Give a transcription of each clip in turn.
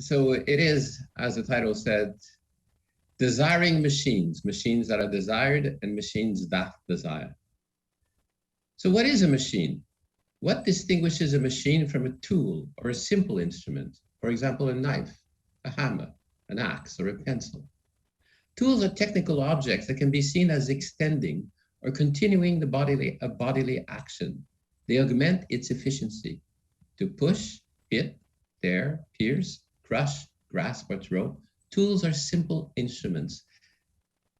So it is, as the title said, desiring machines, machines that are desired and machines that desire. So what is a machine? What distinguishes a machine from a tool or a simple instrument? For example, a knife, a hammer, an axe, or a pencil. Tools are technical objects that can be seen as extending or continuing the bodily action. They augment its efficiency to push, hit, tear, pierce, crush, grasp, or throw. Tools are simple instruments,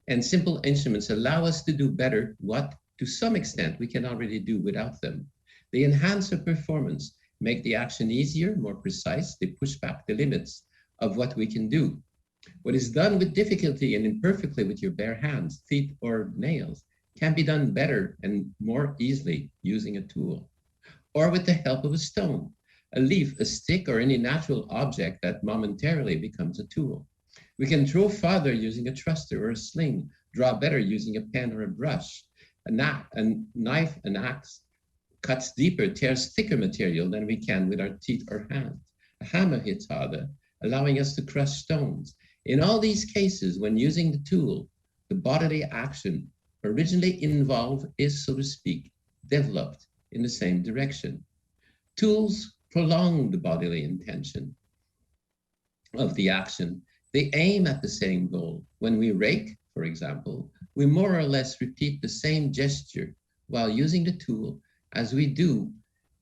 and simple instruments allow us to do better what, to some extent, we can already do without them. They enhance our performance, make the action easier, more precise. They push back the limits of what we can do. What is done with difficulty and imperfectly with your bare hands, feet, or nails can be done better and more easily using a tool, or with the help of a stone, a leaf, a stick, or any natural object that momentarily becomes a tool. We can throw farther using a thruster or a sling, draw better using a pen or a brush. A knife, an axe, cuts deeper, tears thicker material than we can with our teeth or hands. A hammer hits harder, allowing us to crush stones. In all these cases, when using the tool, the bodily action originally involved is, so to speak, developed in the same direction. Tools prolong the bodily intention of the action. They aim at the same goal. When we rake, for example, we more or less repeat the same gesture while using the tool as we do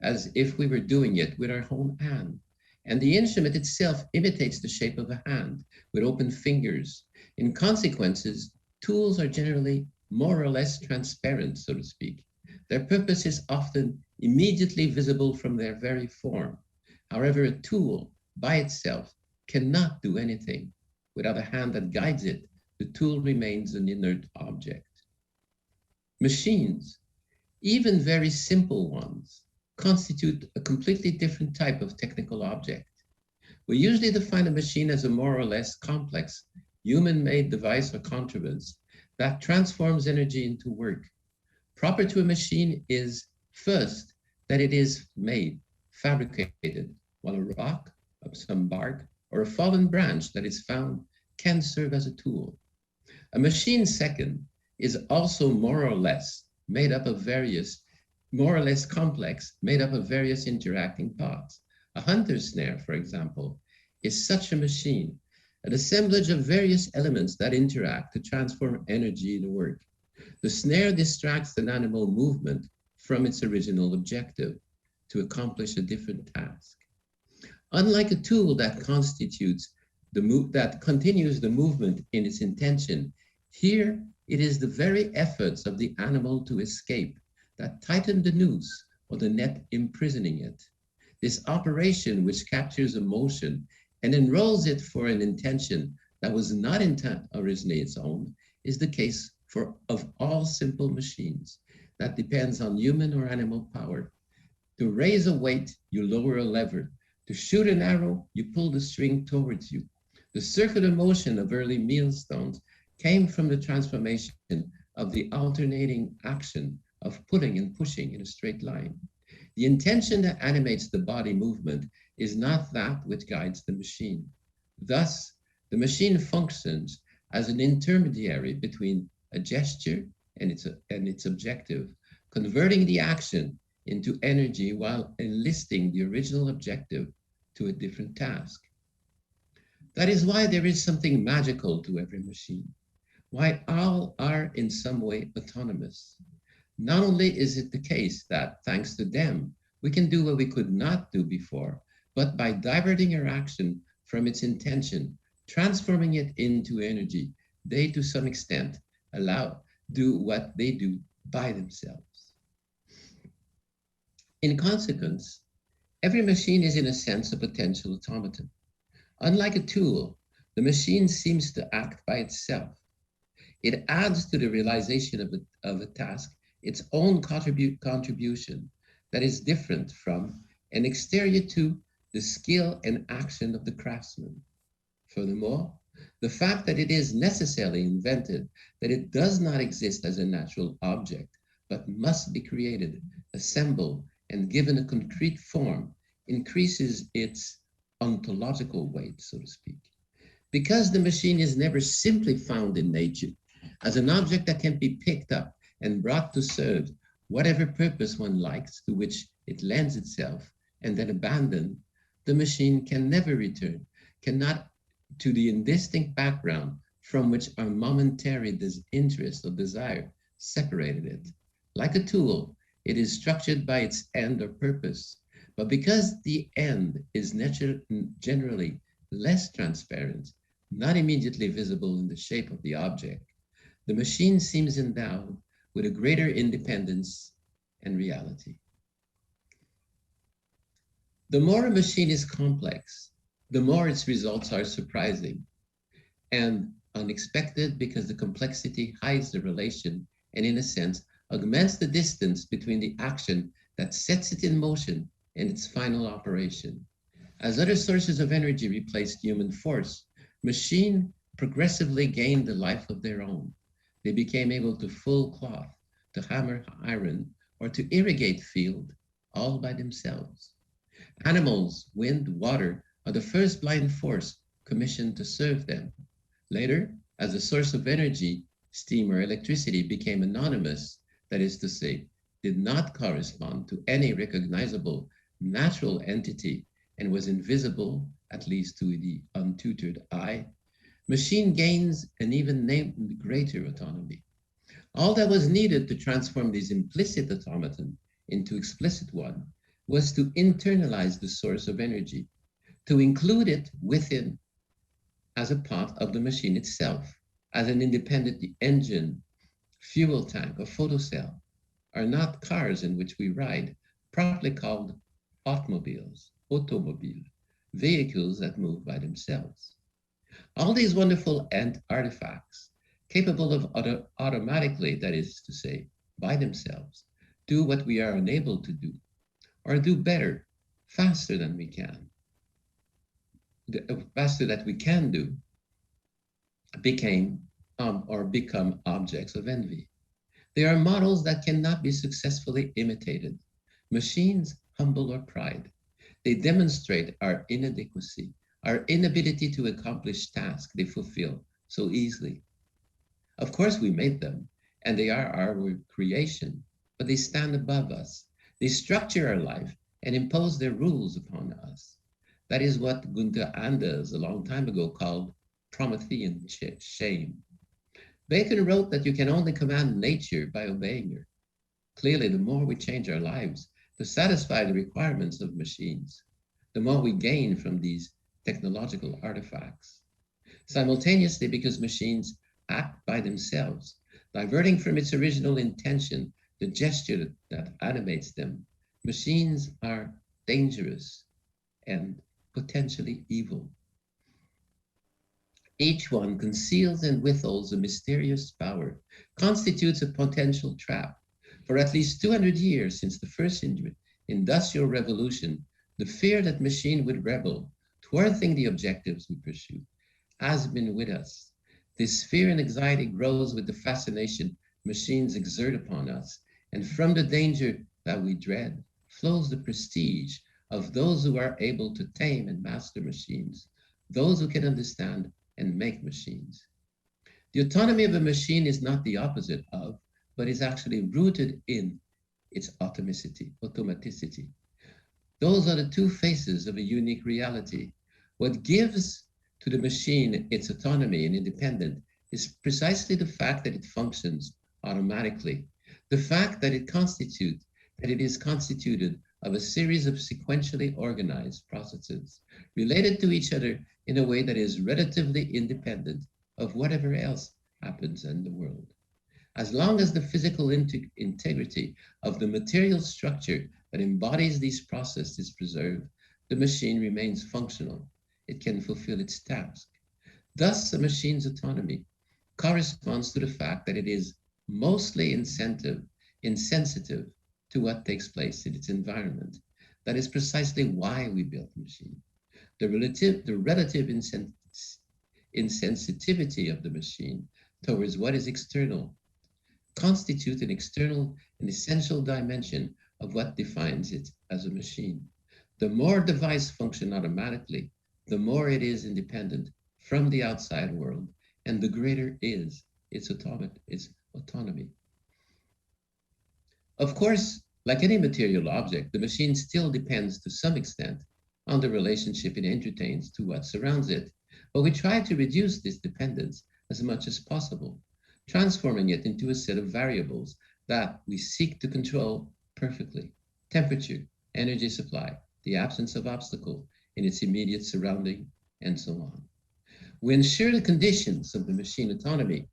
as if we were doing it with our own hand. And the instrument itself imitates the shape of a hand with open fingers. In consequences, tools are generally more or less transparent, so to speak. Their purpose is often immediately visible from their very form. However, a tool by itself cannot do anything. Without a hand that guides it, the tool remains an inert object. Machines, even very simple ones, constitute a completely different type of technical object. We usually define a machine as a more or less complex, human-made device or contrivance that transforms energy into work. Proper to a machine is, first, that it is made, fabricated, while a rock, some bark, or a fallen branch that is found can serve as a tool. A machine, second, is also more or less made up of various, more or less complex, made up of various interacting parts. A hunter's snare, for example, is such a machine, an assemblage of various elements that interact to transform energy into work. The snare distracts an animal movement from its original objective to accomplish a different task. Unlike a tool that continues the movement in its intention, here it is the very efforts of the animal to escape that tighten the noose or the net imprisoning it. This operation, which captures emotion and enrolls it for an intention that was not originally its own, is the case of all simple machines that depends on human or animal power. To raise a weight, you lower a lever. To shoot an arrow, you pull the string towards you. The circular motion of early millstones came from the transformation of the alternating action of pulling and pushing in a straight line. The intention that animates the body movement is not that which guides the machine. Thus, the machine functions as an intermediary between a gesture and its objective, converting the action into energy while enlisting the original objective to a different task. That is why there is something magical to every machine, why all are in some way autonomous. Not only is it the case that, thanks to them, we can do what we could not do before, but by diverting our action from its intention, transforming it into energy, they, to some extent, do what they do by themselves. In consequence, every machine is in a sense a potential automaton. Unlike a tool, the machine seems to act by itself. It adds to the realization of a task its own contribution that is different from and exterior to the skill and action of the craftsman. Furthermore, the fact that it is necessarily invented, that it does not exist as a natural object, but must be created, assembled, and given a concrete form, increases its ontological weight, so to speak. Because the machine is never simply found in nature as an object that can be picked up and brought to serve whatever purpose one likes to which it lends itself and then abandoned, the machine can never return, cannot to the indistinct background from which our momentary disinterest or desire separated it. Like a tool, it is structured by its end or purpose. But because the end is generally less transparent, not immediately visible in the shape of the object, the machine seems endowed with a greater independence and reality. The more a machine is complex, the more its results are surprising and unexpected, because the complexity hides the relation and, in a sense, augments the distance between the action that sets it in motion and its final operation. As other sources of energy replaced human force, machines progressively gained a life of their own. They became able to full cloth, to hammer iron, or to irrigate field, all by themselves. Animals, wind, water are the first blind force commissioned to serve them. Later, as a source of energy, steam or electricity became anonymous, that is to say, did not correspond to any recognizable natural entity and was invisible, at least to the untutored eye. Machine gains an even greater autonomy. All that was needed to transform this implicit automaton into explicit one was to internalize the source of energy, to include it within as a part of the machine itself, as an independent engine, fuel tank, or photocell, are not cars in which we ride, properly called automobiles, automobile, vehicles that move by themselves. All these wonderful artifacts, capable of automatically, that is to say, by themselves, do what we are unable to do, or do better, faster than we can, faster that we can do, become objects of envy. They are models that cannot be successfully imitated. Machines humble our pride. They demonstrate our inadequacy, our inability to accomplish tasks they fulfill so easily. Of course, we made them, and they are our creation, but they stand above us. They structure our life and impose their rules upon us. That is what Gunther Anders a long time ago called Promethean shame. Bacon wrote that you can only command nature by obeying her. Clearly, the more we change our lives to satisfy the requirements of machines, the more we gain from these technological artifacts. Simultaneously, because machines act by themselves, diverting from its original intention the gesture that animates them, machines are dangerous and potentially evil. Each one conceals and withholds a mysterious power, constitutes a potential trap. For at least 200 years since the first industrial revolution, the fear that machine would rebel, thwarting the objectives we pursue, has been with us. This fear and anxiety grows with the fascination machines exert upon us, and from the danger that we dread flows the prestige of those who are able to tame and master machines, those who can understand and make machines. The autonomy of a machine is not the opposite of, but is actually rooted in its automaticity. Those are the two faces of a unique reality. What gives to the machine its autonomy and independence is precisely the fact that it functions automatically, the fact that it is constituted of a series of sequentially organized processes related to each other in a way that is relatively independent of whatever else happens in the world. As long as the physical integrity of the material structure that embodies these processes is preserved, the machine remains functional. It can fulfill its task. Thus, a machine's autonomy corresponds to the fact that it is mostly insensitive to what takes place in its environment. That is precisely why we built the machine. The relative insensitivity of the machine towards what is external constitutes an essential dimension of what defines it as a machine. The more device function automatically, the more it is independent from the outside world, and the greater is its autonomy. Of course, like any material object, the machine still depends to some extent on the relationship it entertains to what surrounds it, but we try to reduce this dependence as much as possible, transforming it into a set of variables that we seek to control perfectly: temperature, energy supply, the absence of obstacle in its immediate surrounding, and so on. We ensure the conditions of the machine autonomy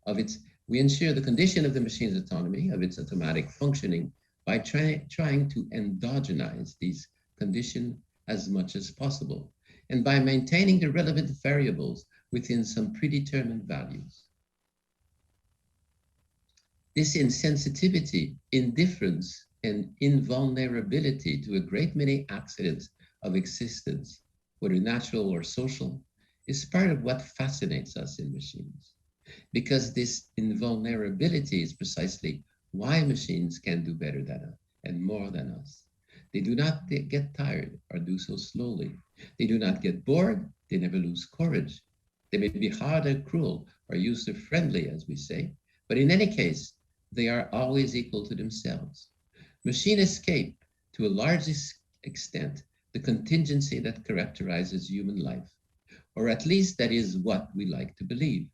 of its we ensure the condition of the machine's autonomy of its automatic functioning by trying to endogenize these conditions as much as possible, and by maintaining the relevant variables within some predetermined values. This insensitivity, indifference, and invulnerability to a great many accidents of existence, whether natural or social, is part of what fascinates us in machines. Because this invulnerability is precisely why machines can do better than us and more than us. They do not get tired or do so slowly. They do not get bored. They never lose courage. They may be hard or cruel or user-friendly, as we say, but in any case, they are always equal to themselves. Machines escape, to a large extent, the contingency that characterizes human life, or at least that is what we like to believe.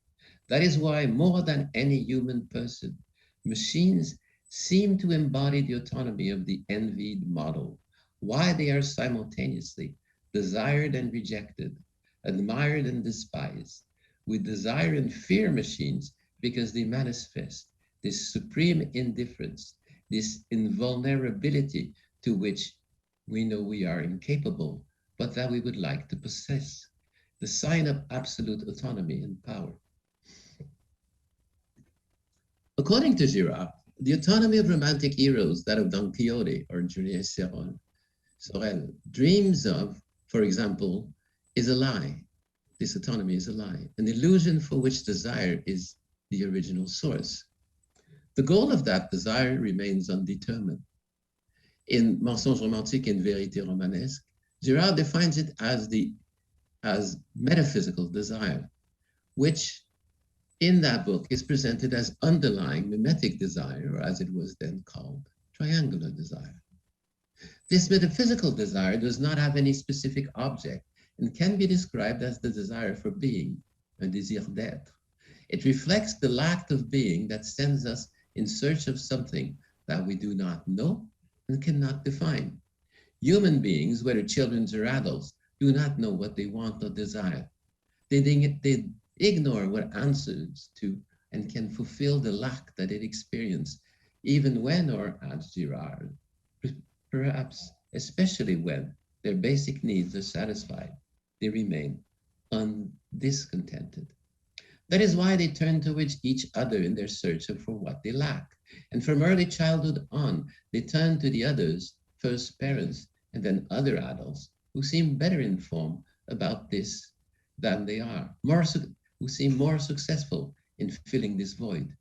That is why, more than any human person, machines seem to embody the autonomy of the envied model, why they are simultaneously desired and rejected, admired and despised. We desire and fear machines because they manifest this supreme indifference, this invulnerability to which we know we are incapable, but that we would like to possess, the sign of absolute autonomy and power. According to Girard, the autonomy of romantic heroes, that of Don Quixote or Juliet Sorel, dreams of, for example, is a lie. This autonomy is a lie, an illusion for which desire is the original source. The goal of that desire remains undetermined. In Mensonge romantique and Vérité romanesque, Girard defines it as metaphysical desire, which in that book is presented as underlying mimetic desire, or as it was then called, triangular desire. This metaphysical desire does not have any specific object and can be described as the desire for being, un désir d'être. It reflects the lack of being that sends us in search of something that we do not know and cannot define. Human beings, whether children or adults, do not know what they want or desire. They ignore what answers to and can fulfill the lack that it experiences, even when, or adds Girard, perhaps especially when their basic needs are satisfied, they remain discontented. That is why they turn towards each other in their search for what they lack. And from early childhood on, they turn to the others, first parents, and then other adults, who seem better informed about this than they are, who seem more successful in filling this void.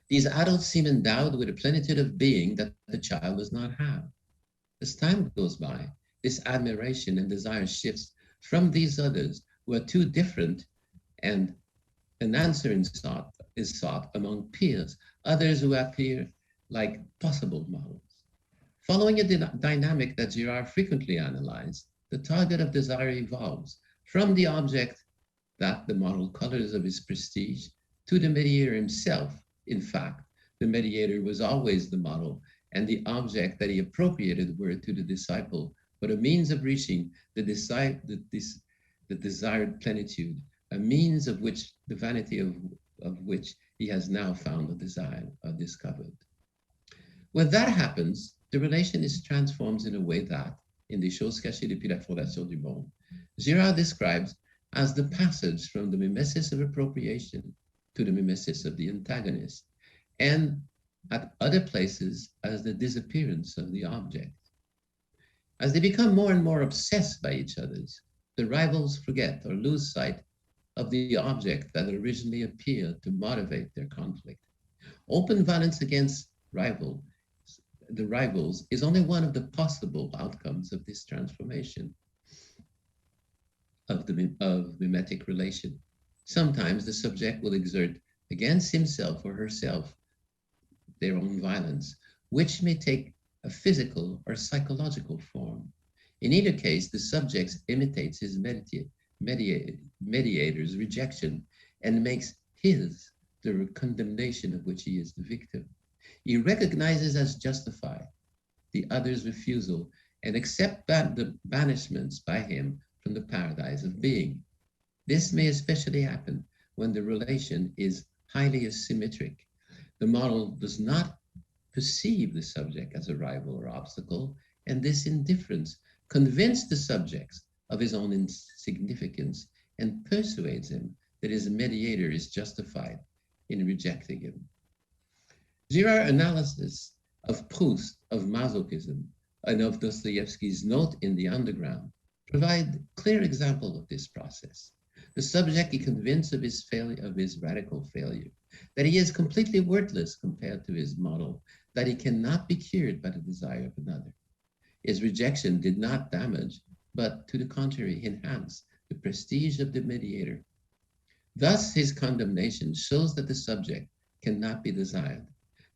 These adults seem endowed with a plenitude of being that the child does not have. As time goes by, this admiration and desire shifts from these others who are too different, and an answer is sought among peers, others who appear like possible models. Following a dynamic that Girard frequently analyzed, the target of desire evolves from the object that the model colors of his prestige to the mediator himself. In fact, the mediator was always the model, and the object that he appropriated were to the disciple, but a means of reaching the desired plenitude, a means of which the vanity of which he has now found a desire or discovered. When that happens, the relation is transformed in a way that, in des choses cachées depuis la fondation du monde, Girard describes as the passage from the mimesis of appropriation to the mimesis of the antagonist, and at other places as the disappearance of the object. As they become more and more obsessed by each other, the rivals forget or lose sight of the object that originally appeared to motivate their conflict. Open violence against rival the rivals is only one of the possible outcomes of this transformation of mimetic relation. Sometimes the subject will exert against himself or herself their own violence, which may take a physical or psychological form. In either case, the subject imitates his mediator's rejection and makes his the condemnation of which he is the victim. He recognizes as justified the other's refusal and accepts the banishments by him from the paradise of being. This may especially happen when the relation is highly asymmetric. The model does not perceive the subject as a rival or obstacle, and this indifference convinces the subject of his own insignificance and persuades him that his mediator is justified in rejecting him. Girard's analysis of Proust, of masochism, and of Dostoevsky's Note in the Underground provide clear example of this process. The subject is convinced of his failure, of his radical failure, that he is completely worthless compared to his model, that he cannot be cured by the desire of another. His rejection did not damage, but to the contrary, enhance the prestige of the mediator. Thus, his condemnation shows that the subject cannot be desired,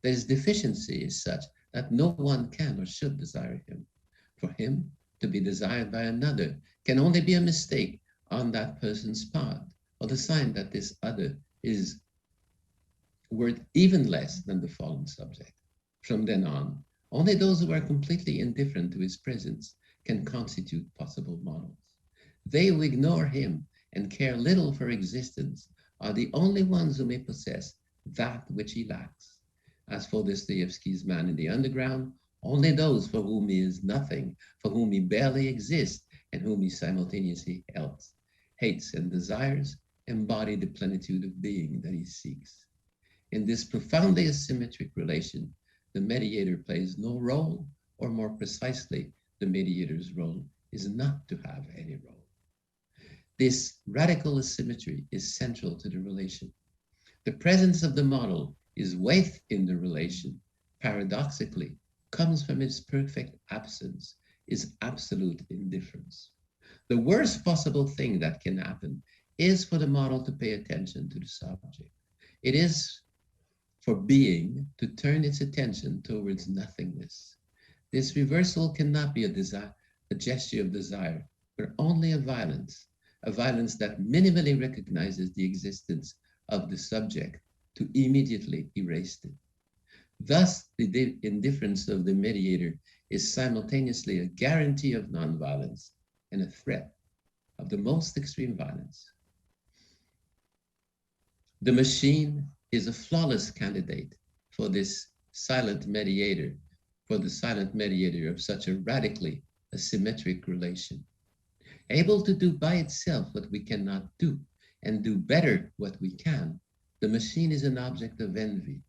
that his deficiency is such that no one can or should desire him. For him to be desired by another can only be a mistake on that person's part, or the sign that this other is worth even less than the fallen subject. From then on, only those who are completely indifferent to his presence can constitute possible models. They who ignore him and care little for existence are the only ones who may possess that which he lacks. As for Dostoevsky's Man in the Underground, only those for whom he is nothing, for whom he barely exists, and whom he simultaneously hates and desires, embody the plenitude of being that he seeks. In this profoundly asymmetric relation, the mediator plays no role, or more precisely, the mediator's role is not to have any role. This radical asymmetry is central to the relation. The presence of the model is weight in the relation, paradoxically, comes from its perfect absence, is absolute indifference. The worst possible thing that can happen is for the model to pay attention to the subject. It is for being to turn its attention towards nothingness. This reversal cannot be a gesture of desire, but only a violence that minimally recognizes the existence of the subject to immediately erase it. Thus, the indifference of the mediator is simultaneously a guarantee of nonviolence and a threat of the most extreme violence. The machine is a flawless candidate for this silent mediator, of such a radically asymmetric relation. Able to do by itself what we cannot do, and do better what we can, the machine is an object of envy.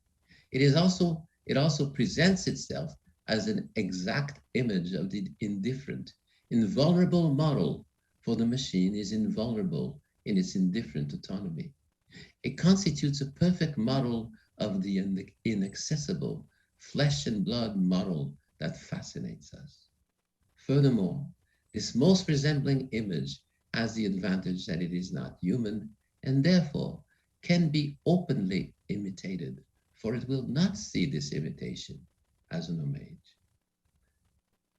It also presents itself as an exact image of the indifferent, invulnerable model, for the machine is invulnerable in its indifferent autonomy. It constitutes a perfect model of the inaccessible, flesh and blood model that fascinates us. Furthermore, this most resembling image has the advantage that it is not human and therefore can be openly imitated, for it will not see this imitation as an homage.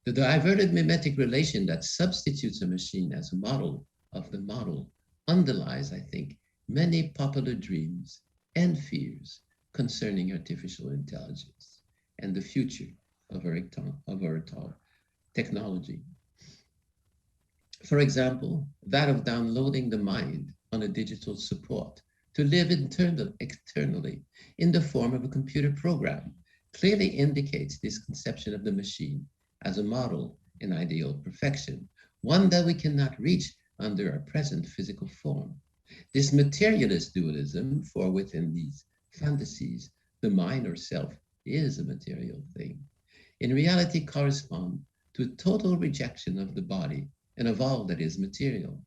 The diverted mimetic relation that substitutes a machine as a model of the model underlies, I think, many popular dreams and fears concerning artificial intelligence and the future of our technology. For example, that of downloading the mind on a digital support to live externally in the form of a computer program clearly indicates this conception of the machine as a model in ideal perfection, one that we cannot reach under our present physical form. This materialist dualism, for within these fantasies, the mind or self is a material thing, in reality correspond to a total rejection of the body and of all that is material.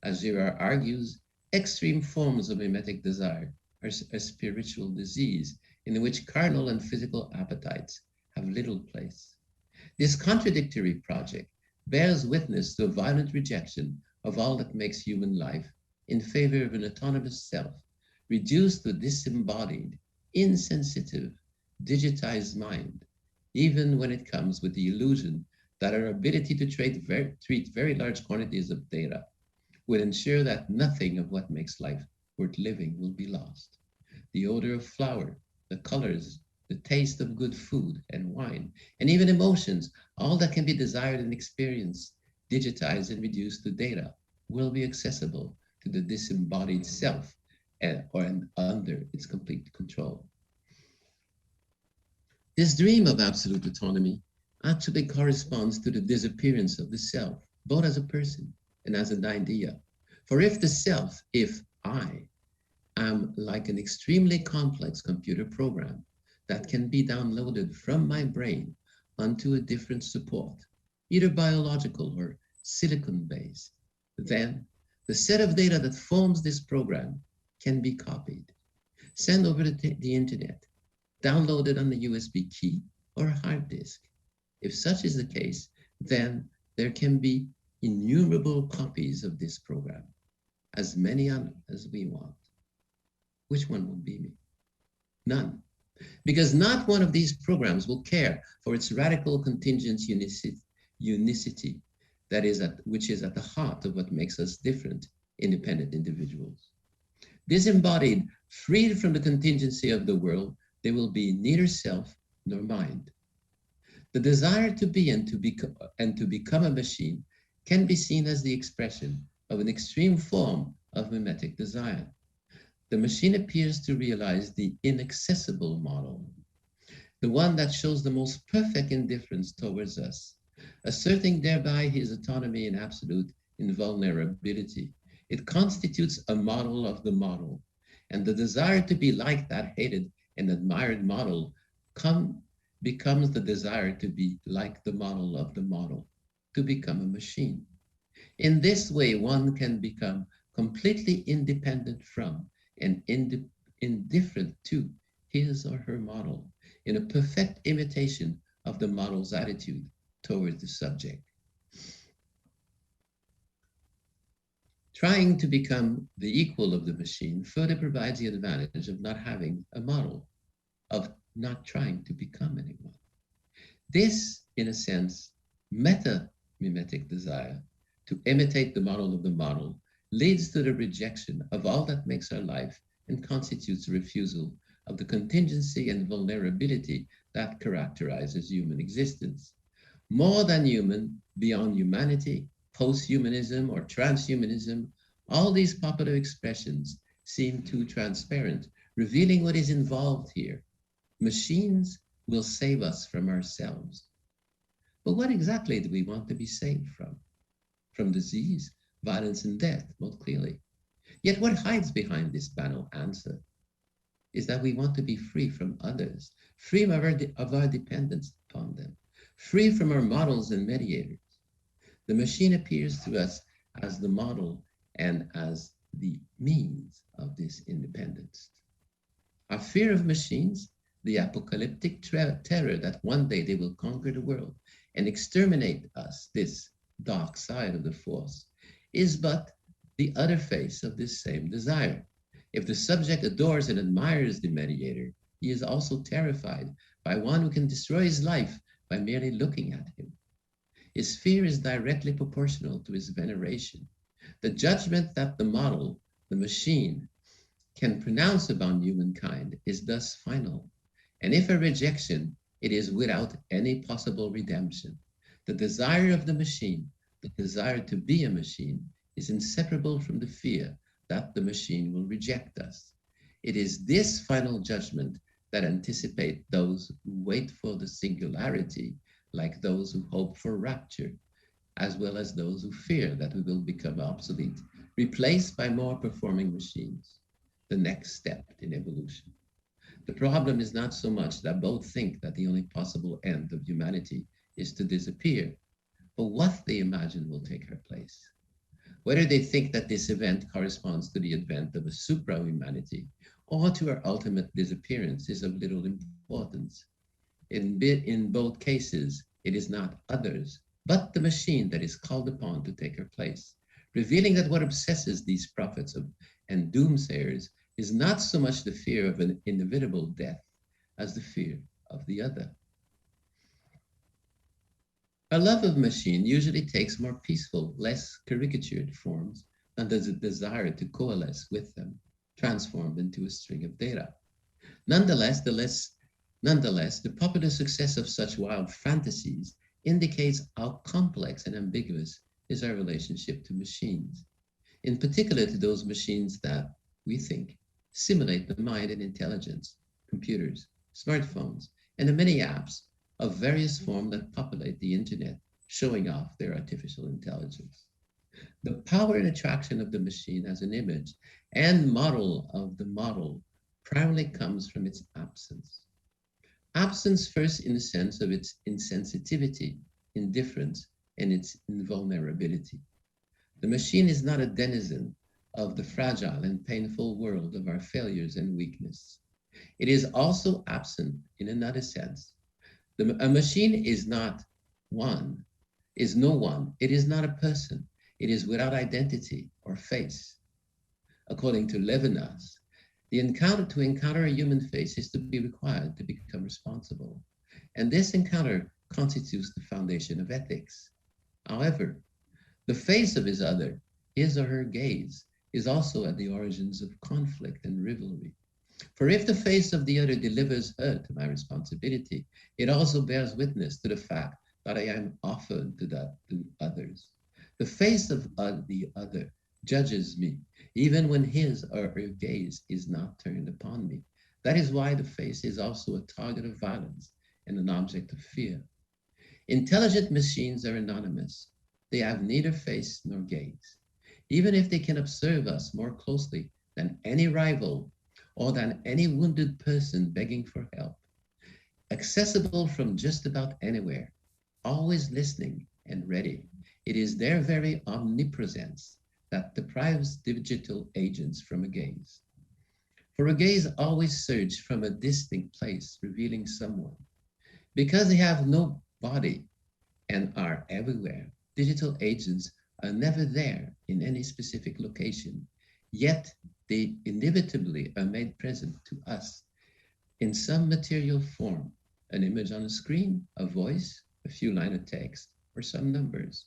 As Girard argues, extreme forms of mimetic desire are a spiritual disease in which carnal and physical appetites have little place. This contradictory project bears witness to a violent rejection of all that makes human life in favor of an autonomous self, reduced to disembodied, insensitive, digitized mind, even when it comes with the illusion that our ability to treat very large quantities of data will ensure that nothing of what makes life worth living will be lost. The odor of flower, the colors, the taste of good food and wine, and even emotions, all that can be desired and experienced, digitized and reduced to data, will be accessible to the disembodied self or under its complete control. This dream of absolute autonomy actually corresponds to the disappearance of the self, both as a person and as an idea. For if the self, if I, am like an extremely complex computer program that can be downloaded from my brain onto a different support, either biological or silicon-based, then the set of data that forms this program can be copied, sent over the internet, downloaded on the USB key or a hard disk. If such is the case, then there can be innumerable copies of this program, as many as we want. Which one will be me? None. Because not one of these programs will care for its radical contingent unicity, which is at the heart of what makes us different, independent individuals. Disembodied, freed from the contingency of the world, there will be neither self nor mind. The desire to be and to become a machine can be seen as the expression of an extreme form of mimetic desire. The machine appears to realize the inaccessible model, the one that shows the most perfect indifference towards us, asserting thereby his autonomy and absolute invulnerability. It constitutes a model of the model, and the desire to be like that hated and admired model becomes the desire to be like the model of the model, to become a machine. In this way, one can become completely independent from and indifferent to his or her model, in a perfect imitation of the model's attitude towards the subject. Trying to become the equal of the machine further provides the advantage of not having a model, of not trying to become anyone. This, in a sense, meta-mimetic desire to imitate the model of the model leads to the rejection of all that makes our life and constitutes a refusal of the contingency and vulnerability that characterizes human existence. More than human, beyond humanity, post-humanism or transhumanism, all these popular expressions seem too transparent, revealing what is involved here. Machines will save us from ourselves. But what exactly do we want to be saved from? From disease, violence, and death, most clearly. Yet what hides behind this banal answer is that we want to be free from others, free of our dependence upon them, free from our models and mediators. The machine appears to us as the model and as the means of this independence. Our fear of machines, the apocalyptic terror that one day they will conquer the world and exterminate us, this dark side of the force, is but the other face of this same desire. If the subject adores and admires the mediator, he is also terrified by one who can destroy his life by merely looking at him. His fear is directly proportional to his veneration. The judgment that the model, the machine, can pronounce upon humankind is thus final. And if a rejection, it is without any possible redemption. The desire of the machine, the desire to be a machine, is inseparable from the fear that the machine will reject us. It is this final judgment that anticipates those who wait for the singularity, like those who hope for rapture, as well as those who fear that we will become obsolete, replaced by more performing machines, the next step in evolution. The problem is not so much that both think that the only possible end of humanity is to disappear, but what they imagine will take her place. Whether they think that this event corresponds to the advent of a supra-humanity or to our ultimate disappearance is of little importance. In both cases, it is not others, but the machine that is called upon to take her place, revealing that what obsesses these prophets and doomsayers is not so much the fear of an inevitable death as the fear of the other. A love of machine usually takes more peaceful, less caricatured forms than does a desire to coalesce with them, transformed into a string of data. Nonetheless, the popular success of such wild fantasies indicates how complex and ambiguous is our relationship to machines, in particular to those machines that, we think, simulate the mind and intelligence, computers, smartphones, and the many apps of various forms that populate the internet, showing off their artificial intelligence. The power and attraction of the machine as an image and model of the model primarily comes from its absence. Absence first in the sense of its insensitivity, indifference, and its invulnerability. The machine is not a denizen of the fragile and painful world of our failures and weakness. It is also absent in another sense. A machine is not one, is no one. It is not a person. It is without identity or face. According to Levinas, to encounter a human face is to be required to become responsible. And this encounter constitutes the foundation of ethics. However, the face of his other, his or her gaze, is also at the origins of conflict and rivalry. For if the face of the other delivers her to my responsibility, it also bears witness to the fact that I am offered to others. The face of the other judges me, even when his or her gaze is not turned upon me. That is why the face is also a target of violence and an object of fear. Intelligent machines are anonymous. They have neither face nor gaze. Even if they can observe us more closely than any rival or than any wounded person begging for help, accessible from just about anywhere, always listening and ready, it is their very omnipresence that deprives digital agents from a gaze. For a gaze always surges from a distinct place, revealing someone. Because they have no body and are everywhere, digital agents are never there in any specific location, yet they inevitably are made present to us in some material form, an image on a screen, a voice, a few lines of text, or some numbers.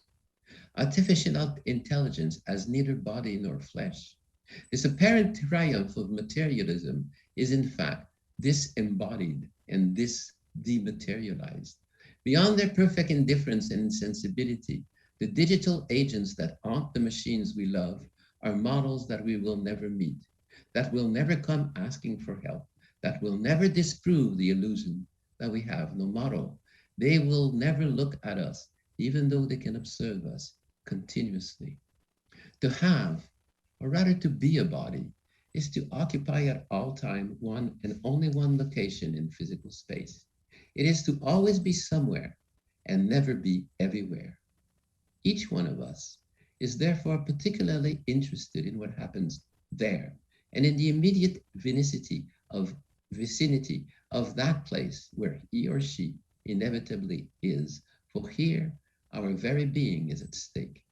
Artificial intelligence has neither body nor flesh. This apparent triumph of materialism is in fact disembodied and dematerialized. Beyond their perfect indifference and insensibility, the digital agents that haunt the machines we love are models that we will never meet, that will never come asking for help, that will never disprove the illusion that we have no model. They will never look at us, even though they can observe us continuously. To have, or rather to be a body, is to occupy at all time one and only one location in physical space. It is to always be somewhere and never be everywhere. Each one of us is therefore particularly interested in what happens there and in the immediate vicinity of that place where he or she inevitably is, for here our very being is at stake.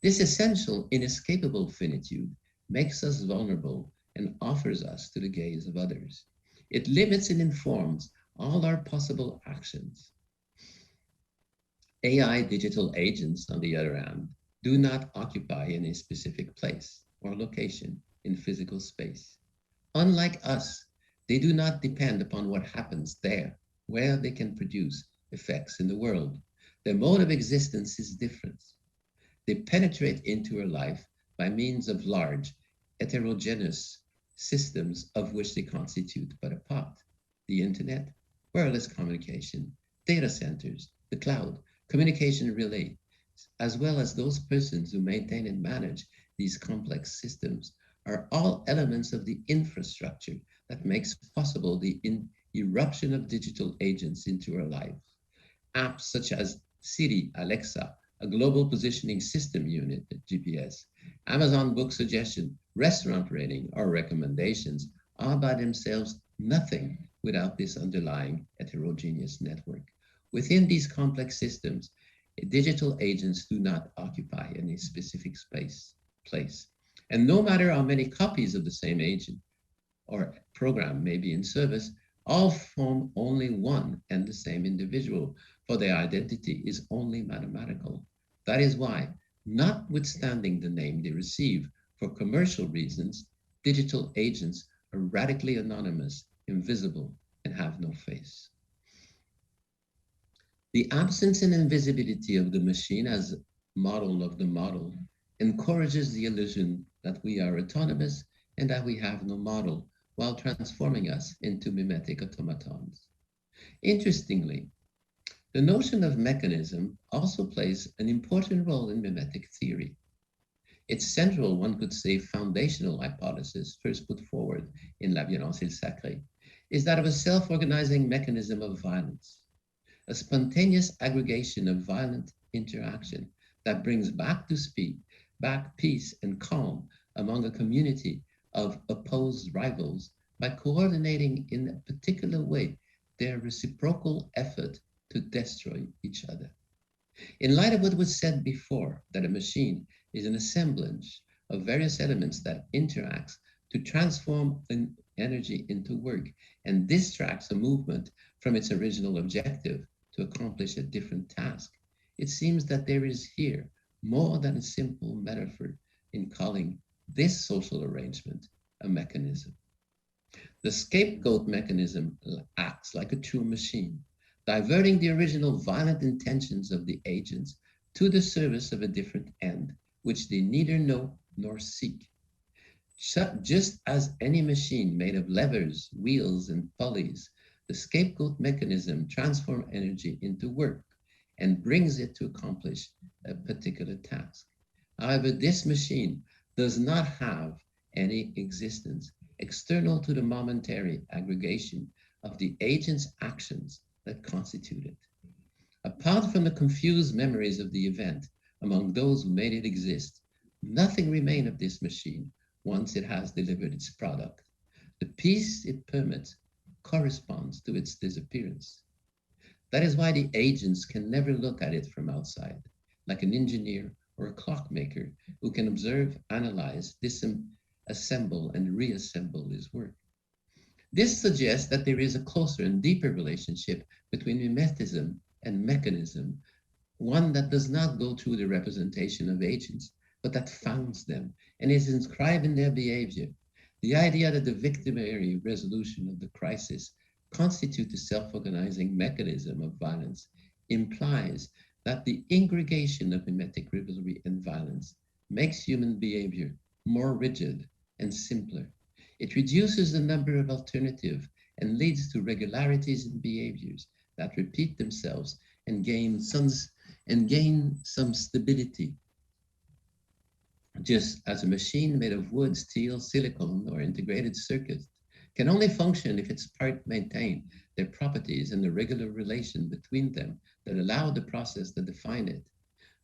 This essential, inescapable finitude makes us vulnerable and offers us to the gaze of others. It limits and informs all our possible actions. AI digital agents, on the other hand, do not occupy any specific place or location in physical space. Unlike us, they do not depend upon what happens there, where they can produce effects in the world. Their mode of existence is different. They penetrate into our life by means of large, heterogeneous systems of which they constitute but a part. The internet, wireless communication, data centers, the cloud, communication relay, as well as those persons who maintain and manage these complex systems, are all elements of the infrastructure that makes possible the eruption of digital agents into our lives. Apps such as Siri, Alexa, a global positioning system unit, GPS, Amazon book suggestion, restaurant rating, or recommendations are by themselves nothing without this underlying heterogeneous network. Within these complex systems, digital agents do not occupy any specific place. And no matter how many copies of the same agent or program may be in service, all form only one and the same individual, for their identity is only mathematical. That is why, notwithstanding the name they receive for commercial reasons, digital agents are radically anonymous, invisible, and have no face. The absence and invisibility of the machine as model of the model encourages the illusion that we are autonomous and that we have no model, while transforming us into mimetic automatons. Interestingly, the notion of mechanism also plays an important role in mimetic theory. Its central, one could say, foundational hypothesis, first put forward in La Violence et le Sacré, is that of a self-organizing mechanism of violence, a spontaneous aggregation of violent interaction that brings back peace and calm among a community of opposed rivals by coordinating in a particular way their reciprocal effort to destroy each other. In light of what was said before, that a machine is an assemblage of various elements that interacts to transform an energy into work and distracts a movement from its original objective to accomplish a different task, it seems that there is here more than a simple metaphor in calling this social arrangement a mechanism. The scapegoat mechanism acts like a true machine, diverting the original violent intentions of the agents to the service of a different end, which they neither know nor seek. Just as any machine made of levers, wheels, and pulleys, the scapegoat mechanism transforms energy into work and brings it to accomplish a particular task. However, this machine does not have any existence external to the momentary aggregation of the agent's actions that constitute it. Apart from the confused memories of the event among those who made it exist, nothing remains of this machine once it has delivered its product. The peace it permits corresponds to its disappearance. That is why the agents can never look at it from outside, like an engineer or a clockmaker who can observe, analyze, assemble, and reassemble his work. This suggests that there is a closer and deeper relationship between mimetism and mechanism, one that does not go through the representation of agents, but that founds them and is inscribed in their behavior. The idea that the victimary resolution of the crisis constitutes a self-organizing mechanism of violence implies that the aggregation of mimetic rivalry and violence makes human behavior more rigid and simpler. It reduces the number of alternatives and leads to regularities in behaviors that repeat themselves and gain some stability. Just as a machine made of wood, steel, silicone, or integrated circuits can only function if its parts maintain their properties and the regular relation between them that allow the process to define it.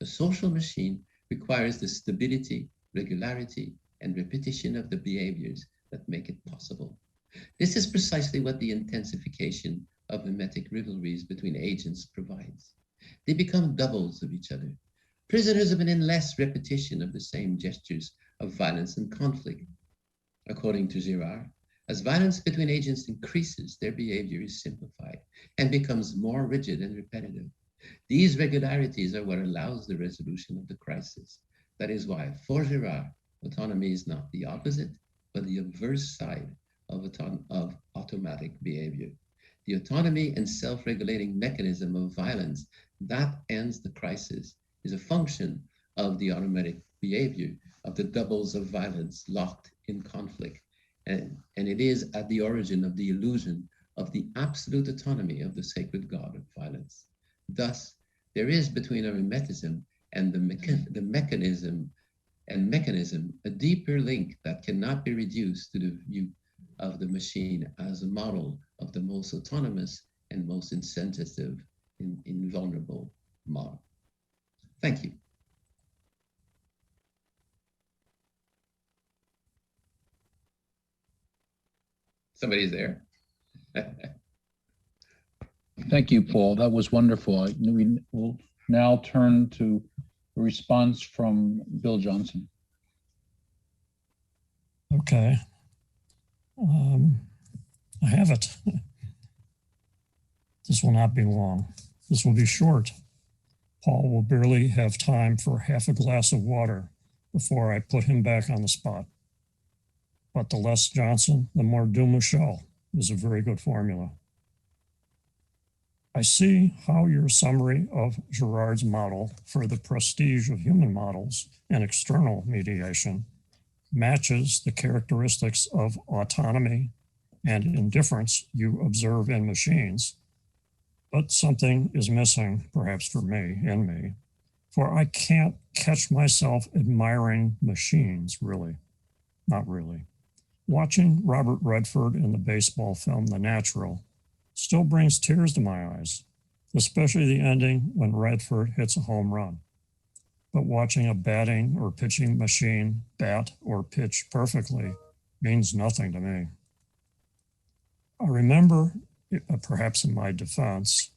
A social machine requires the stability, regularity, and repetition of the behaviors that make it possible. This is precisely what the intensification of mimetic rivalries between agents provides. They become doubles of each other. Prisoners have an endless repetition of the same gestures of violence and conflict. According to Girard, as violence between agents increases, their behavior is simplified and becomes more rigid and repetitive. These regularities are what allows the resolution of the crisis. That is why, for Girard, autonomy is not the opposite, but the adverse side of automatic behavior. The autonomy and self-regulating mechanism of violence that ends the crisis is a function of the automatic behavior of the doubles of violence locked in conflict. And it is at the origin of the illusion of the absolute autonomy of the sacred god of violence. Thus, there is between our mimetism and the mechanism a deeper link that cannot be reduced to the view of the machine as a model of the most autonomous and most insensitive and invulnerable model. Thank you. Somebody's there. Thank you, Paul. That was wonderful. We will now turn to a response from Bill Johnson. Okay. I have it. This will not be long. This will be short. Paul will barely have time for half a glass of water before I put him back on the spot. But the less Johnson, the more Dumouchel is a very good formula. I see how your summary of Girard's model for the prestige of human models and external mediation matches the characteristics of autonomy and indifference you observe in machines. But something is missing, perhaps for me, in me, for I can't catch myself admiring machines, really. Not really. Watching Robert Redford in the baseball film The Natural still brings tears to my eyes, especially the ending when Redford hits a home run. But watching a batting or pitching machine bat or pitch perfectly means nothing to me. I remember, perhaps in my defense,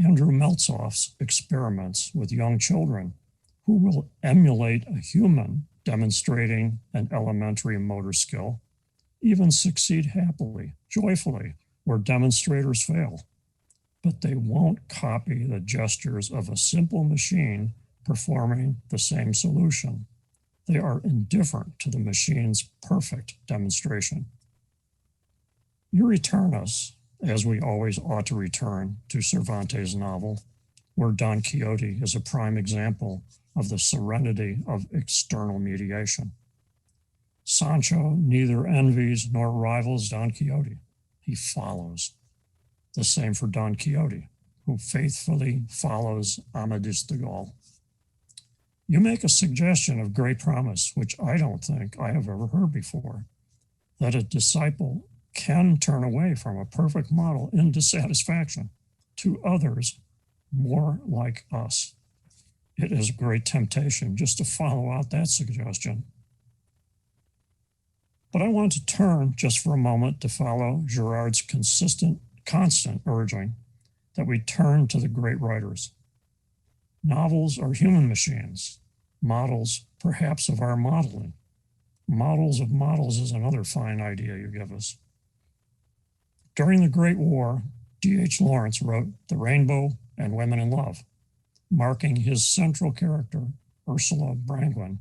Andrew Meltzoff's experiments with young children who will emulate a human demonstrating an elementary motor skill, even succeed happily, joyfully, where demonstrators fail. But they won't copy the gestures of a simple machine performing the same solution. They are indifferent to the machine's perfect demonstration. You return us, as we always ought to return, to Cervantes' novel, where Don Quixote is a prime example of the serenity of external mediation. Sancho neither envies nor rivals Don Quixote. He follows. The same for Don Quixote, who faithfully follows Amadis de Gaul. You make a suggestion of great promise, which I don't think I have ever heard before, that a disciple can turn away from a perfect model in dissatisfaction to others more like us. It is a great temptation just to follow out that suggestion. But I want to turn just for a moment to follow Girard's constant urging that we turn to the great writers. Novels are human machines, models perhaps of our modeling. Models of models is another fine idea you give us. During the Great War, D.H. Lawrence wrote The Rainbow and Women in Love, marking his central character, Ursula Brangwyn,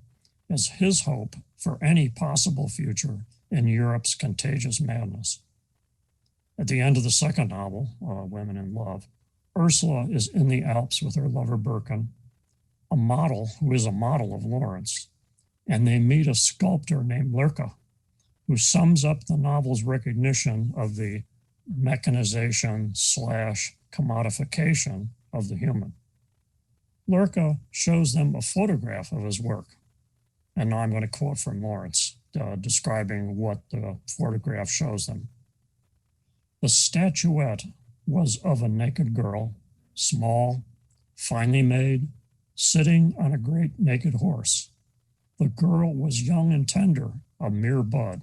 as his hope for any possible future in Europe's contagious madness. At the end of the second novel, Women in Love, Ursula is in the Alps with her lover Berghahn, a model who is a model of Lawrence, and they meet a sculptor named Lurka, who sums up the novel's recognition of the mechanization / commodification of the human. Lurka shows them a photograph of his work. And now I'm going to quote from Lawrence, describing what the photograph shows them. The statuette was of a naked girl, small, finely made, sitting on a great naked horse. The girl was young and tender, a mere bud.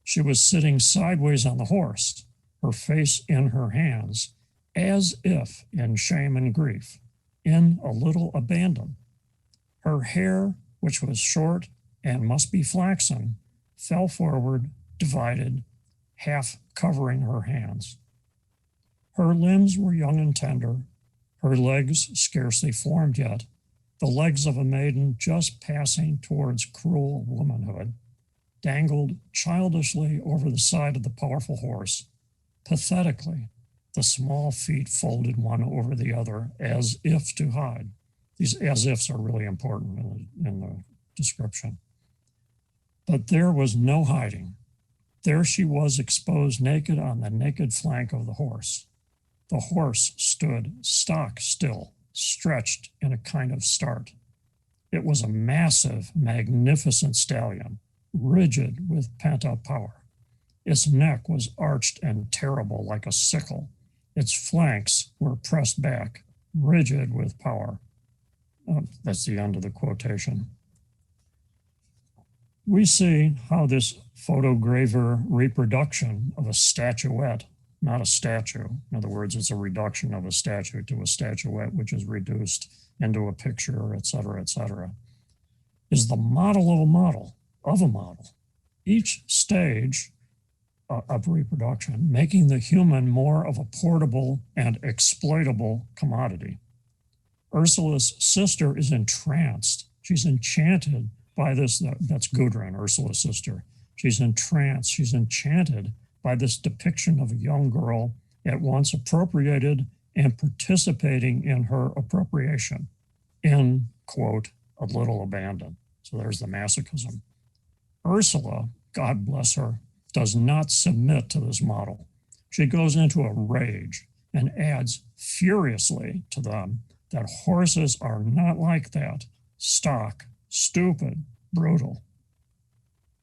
She was sitting sideways on the horse, her face in her hands, as if in shame and grief, in a little abandon. Her hair, which was short and must be flaxen, fell forward, divided, half covering her hands. Her limbs were young and tender, her legs scarcely formed yet, the legs of a maiden just passing towards cruel womanhood, dangled childishly over the side of the powerful horse. Pathetically, the small feet folded one over the other as if to hide. These as-ifs are really important in the description. But there was no hiding. There she was exposed naked on the naked flank of the horse. The horse stood stock still, stretched in a kind of start. It was a massive, magnificent stallion, rigid with pent-up power. Its neck was arched and terrible like a sickle. Its flanks were pressed back, rigid with power. That's the end of the quotation. We see how this photograver reproduction of a statuette not a statue. In other words, it's a reduction of a statue to a statuette, which is reduced into a picture, et cetera, is the model of a model of a model. Each stage of reproduction, making the human more of a portable and exploitable commodity. Ursula's sister is entranced. She's enchanted by this. That's Gudrun, Ursula's sister. She's entranced. She's enchanted by this depiction of a young girl at once appropriated and participating in her appropriation in, quote, a little abandoned. So there's the masochism. Ursula, God bless her, does not submit to this model. She goes into a rage and adds furiously to them that horses are not like that, stock, stupid, brutal.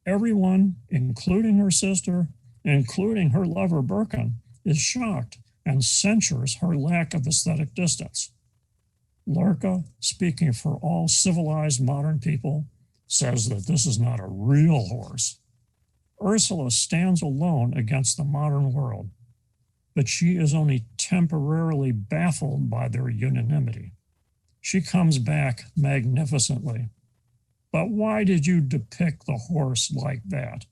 Everyone, including her sister, including her lover Berghahn, is shocked and censures her lack of aesthetic distance. Lorca, speaking for all civilized modern people, says that this is not a real horse. Ursula stands alone against the modern world, but she is only temporarily baffled by their unanimity. She comes back magnificently. But why did you depict the horse like that?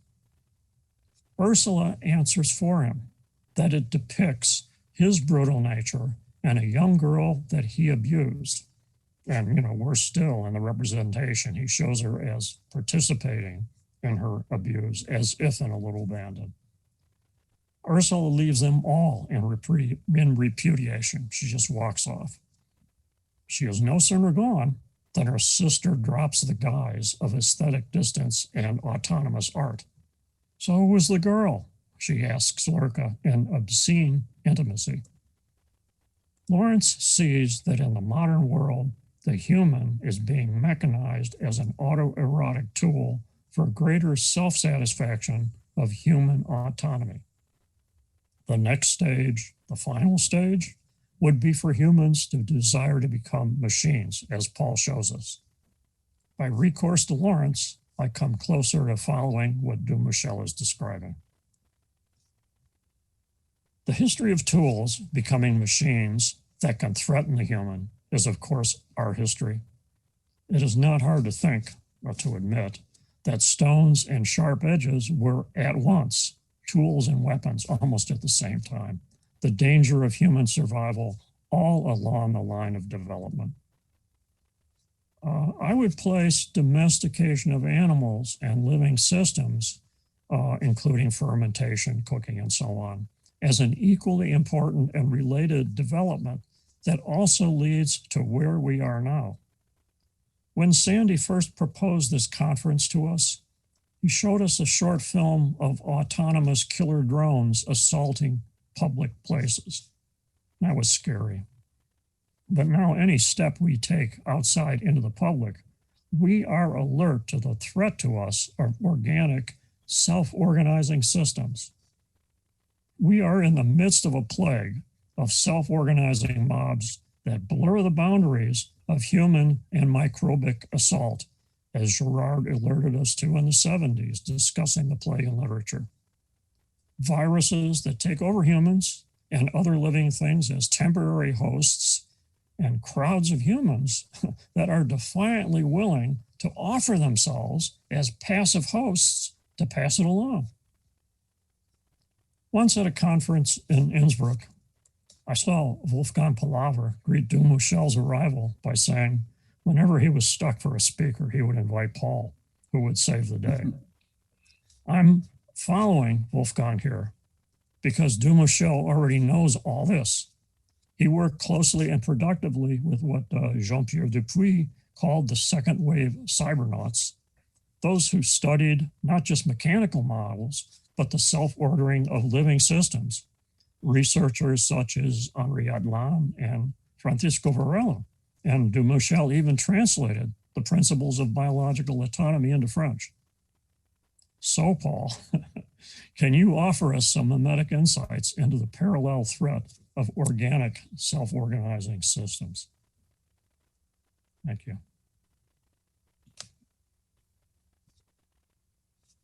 Ursula answers for him that it depicts his brutal nature and a young girl that he abused. And, worse still, in the representation, he shows her as participating in her abuse, as if in a little abandon. Ursula leaves them all in repudiation. She just walks off. She is no sooner gone than her sister drops the guise of aesthetic distance and autonomous art. So who was the girl? She asks Lorca in obscene intimacy. Lawrence sees that in the modern world, the human is being mechanized as an autoerotic tool for greater self-satisfaction of human autonomy. The next stage, the final stage, would be for humans to desire to become machines, as Paul shows us. By recourse to Lawrence, I come closer to following what Dumouchel is describing. The history of tools becoming machines that can threaten the human is, of course, our history. It is not hard to think, or to admit, that stones and sharp edges were at once tools and weapons almost at the same time. The danger of human survival all along the line of development. I would place domestication of animals and living systems, including fermentation, cooking, and so on, as an equally important and related development that also leads to where we are now. When Sandy first proposed this conference to us, he showed us a short film of autonomous killer drones assaulting public places. That was scary. But now any step we take outside into the public, we are alert to the threat to us of organic, self-organizing systems. We are in the midst of a plague of self-organizing mobs that blur the boundaries of human and microbic assault, as Girard alerted us to in the 70s, discussing the plague in literature. Viruses that take over humans and other living things as temporary hosts, and crowds of humans that are defiantly willing to offer themselves as passive hosts to pass it along. Once at a conference in Innsbruck, I saw Wolfgang Palaver greet Dumouchel's arrival by saying whenever he was stuck for a speaker, he would invite Paul, who would save the day. I'm following Wolfgang here because Dumouchel already knows all this. He worked closely and productively with what Jean-Pierre Dupuis called the second wave cybernauts, those who studied not just mechanical models, but the self-ordering of living systems. Researchers such as Henri Adlam and Francisco Varela, and Dumouchel even translated the principles of biological autonomy into French. So, Paul, can you offer us some mimetic insights into the parallel threat of organic self-organizing systems? Thank you.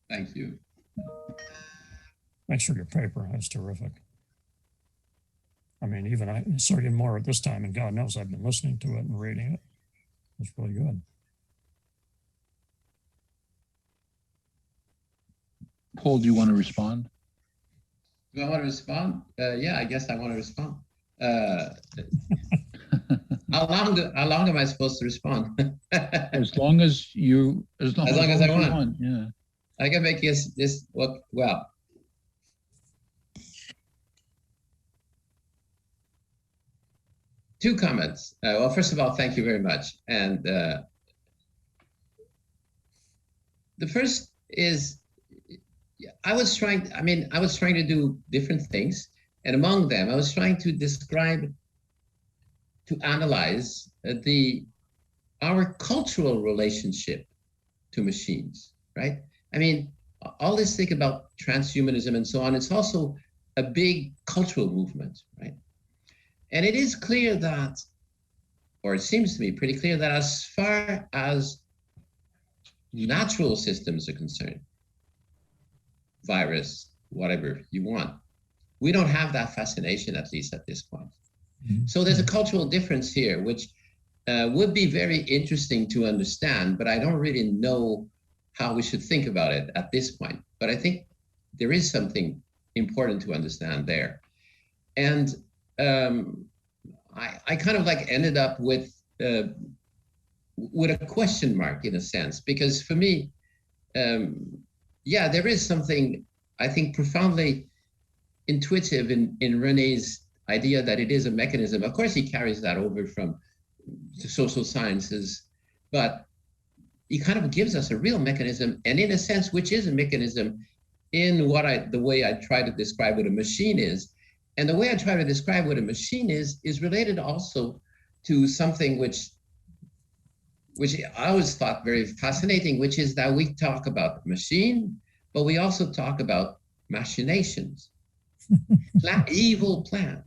Thank you. Thanks for your paper. That's terrific. I mean, even I started more at this time, and God knows I've been listening to it and reading it. It's really good. Paul, do you want to respond? Do I want to respond? Yeah, I guess I want to respond. How long am I supposed to respond? As long as I want. Yeah. I can make this look well. Two comments. Well, first of all, thank you very much. And the first is, I was trying to do different things. And among them, I was trying to analyze our cultural relationship to machines, right? I mean, all this thing about transhumanism and so on, it's also a big cultural movement, right? And it is clear that, or it seems to me pretty clear that as far as natural systems are concerned, virus, whatever you want, we don't have that fascination, at least at this point. Mm-hmm. So there's a cultural difference here, which would be very interesting to understand, but I don't really know how we should think about it at this point. But I think there is something important to understand there. And I kind of like ended up with a question mark in a sense, because for me, yeah, there is something I think profoundly intuitive in René's idea that it is a mechanism. Of course, he carries that over from the social sciences, but he kind of gives us a real mechanism, and in a sense, which is a mechanism in the way I try to describe what a machine is. And the way I try to describe what a machine is related also to something which I always thought very fascinating, which is that we talk about machine, but we also talk about machinations, evil plans.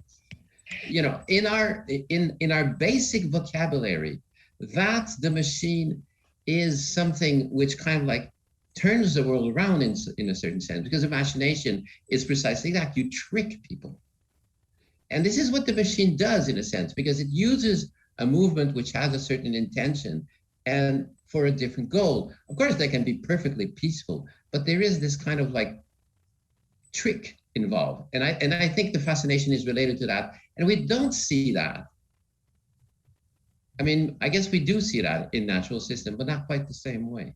You know, in our basic vocabulary, that the machine is something which kind of like turns the world around in a certain sense, because imagination is precisely that. You trick people. And this is what the machine does in a sense, because it uses a movement which has a certain intention and for a different goal. Of course, they can be perfectly peaceful, but there is this kind of like trick involved. And I think the fascination is related to that. And we don't see that. I mean, I guess we do see that in natural system, but not quite the same way.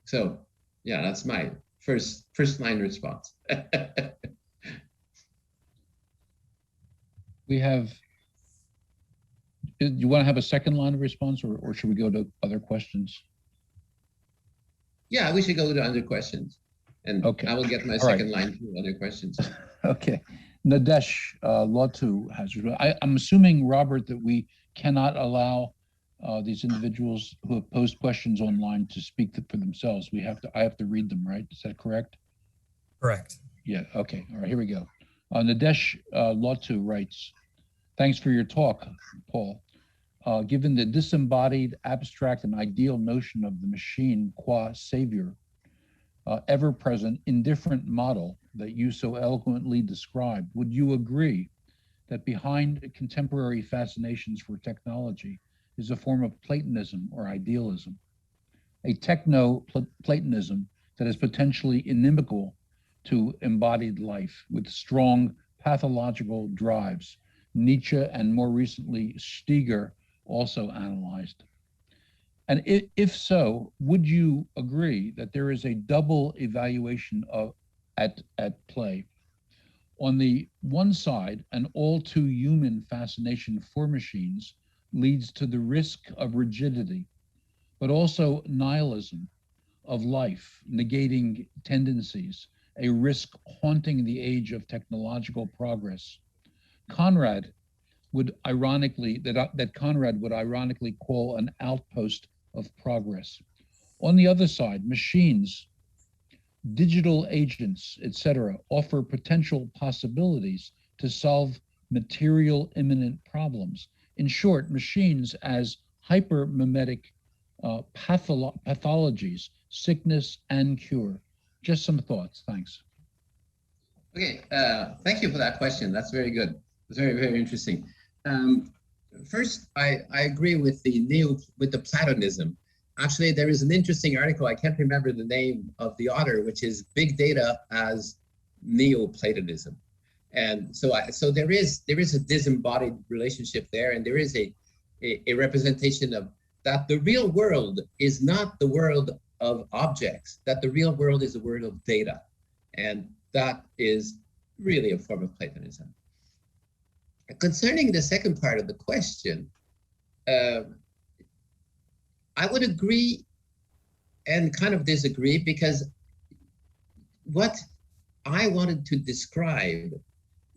So yeah, that's my first line response. We have, do you want to have a second line of response, or should we go to other questions? Yeah, we should go to other questions. And okay. I will get my second line to other questions. Okay. Nadesh Lotu has, I'm assuming, Robert, that we cannot allow these individuals who have posed questions online to speak for themselves. I have to read them, right? Is that correct? Correct. Yeah, okay. All right, here we go. Nadesh Lotu writes, thanks for your talk, Paul. Given the disembodied, abstract, and ideal notion of the machine qua savior, ever-present, indifferent model that you so eloquently described, would you agree that behind contemporary fascinations for technology is a form of Platonism or idealism, a techno-Platonism that is potentially inimical to embodied life with strong pathological drives? Nietzsche and more recently Steger also analyzed. And if so, would you agree that there is a double evaluation at play? On the one side, an all too human fascination for machines leads to the risk of rigidity, but also nihilism of life, negating tendencies, a risk haunting the age of technological progress. Conrad would ironically call an outpost of progress. On the other side, machines, digital agents, etc., offer potential possibilities to solve material imminent problems. In short, machines as hyper-mimetic pathologies, sickness and cure. Just some thoughts, thanks. Okay, thank you for that question. That's very good. It's very, very interesting. First, I agree with the Platonism. Actually, there is an interesting article, I can't remember the name of the author, which is Big Data as Neoplatonism. And so there is a disembodied relationship there, and there is a representation of that the real world is not the world of objects, that the real world is the world of data. And that is really a form of Platonism. Concerning the second part of the question, I would agree and kind of disagree, because what I wanted to describe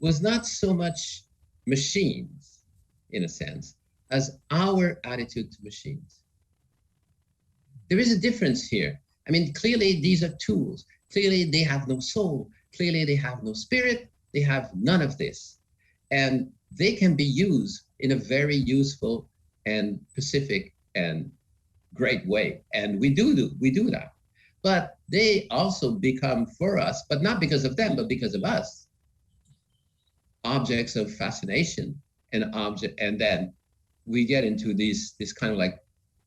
was not so much machines, in a sense, as our attitude to machines. There is a difference here. I mean, clearly these are tools. Clearly they have no soul. Clearly they have no spirit. They have none of this. And they can be used in a very useful and specific and great way. And we do that. But they also become for us, but not because of them, but because of us, objects of fascination and then we get into this kind of like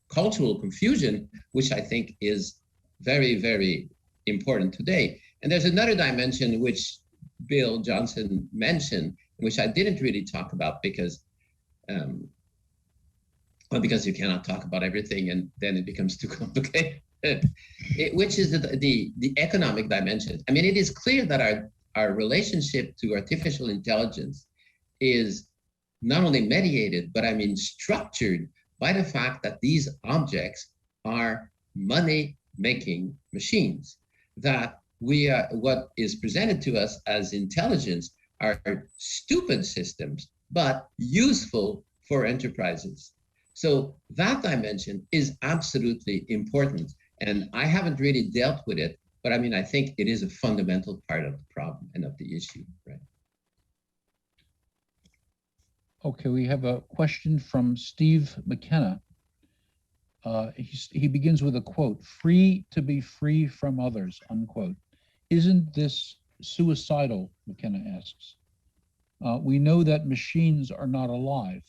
cultural confusion, which I think is very, very important today. And there's another dimension which Bill Johnson mentioned, which I didn't really talk about because you cannot talk about everything and then it becomes too complicated, which is the economic dimension. I mean, it is clear that our relationship to artificial intelligence is not only mediated, but I mean structured by the fact that these objects are money-making machines, that what is presented to us as intelligence are stupid systems, but useful for enterprises. So that dimension is absolutely important. And I haven't really dealt with it, but I mean, I think it is a fundamental part of the problem and of the issue, right? Okay, we have a question from Steve McKenna. He begins with a quote, "Free to be free from others," unquote. Isn't this suicidal, McKenna asks. We know that machines are not alive.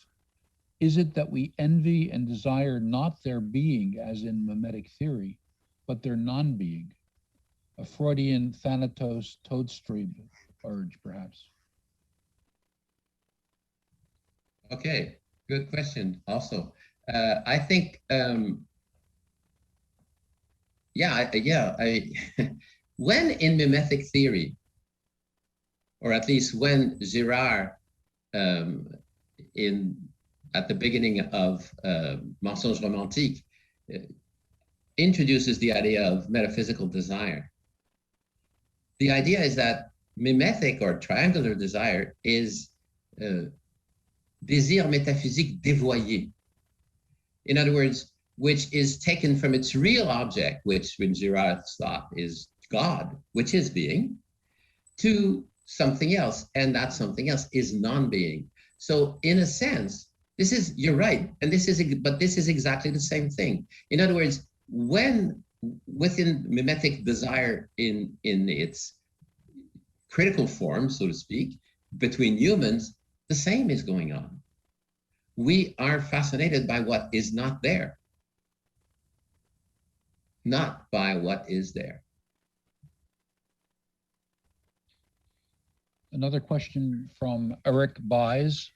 Is it that we envy and desire not their being, as in mimetic theory, but their non-being? A Freudian Thanatos Toadstream urge, perhaps. Okay, good question also. I think, when in mimetic theory, or at least when Girard, at the beginning of Mensonges Romantiques, introduces the idea of metaphysical desire. The idea is that mimetic or triangular desire is désir métaphysique dévoyé. In other words, which is taken from its real object, which in Girard's thought is God, which is being, to something else, and that something else is non-being. So in a sense, you're right, and this is exactly the same thing. In other words, when within mimetic desire in its critical form, so to speak, between humans, the same is going on. We are fascinated by what is not there, not by what is there. Another question from Eric Buys.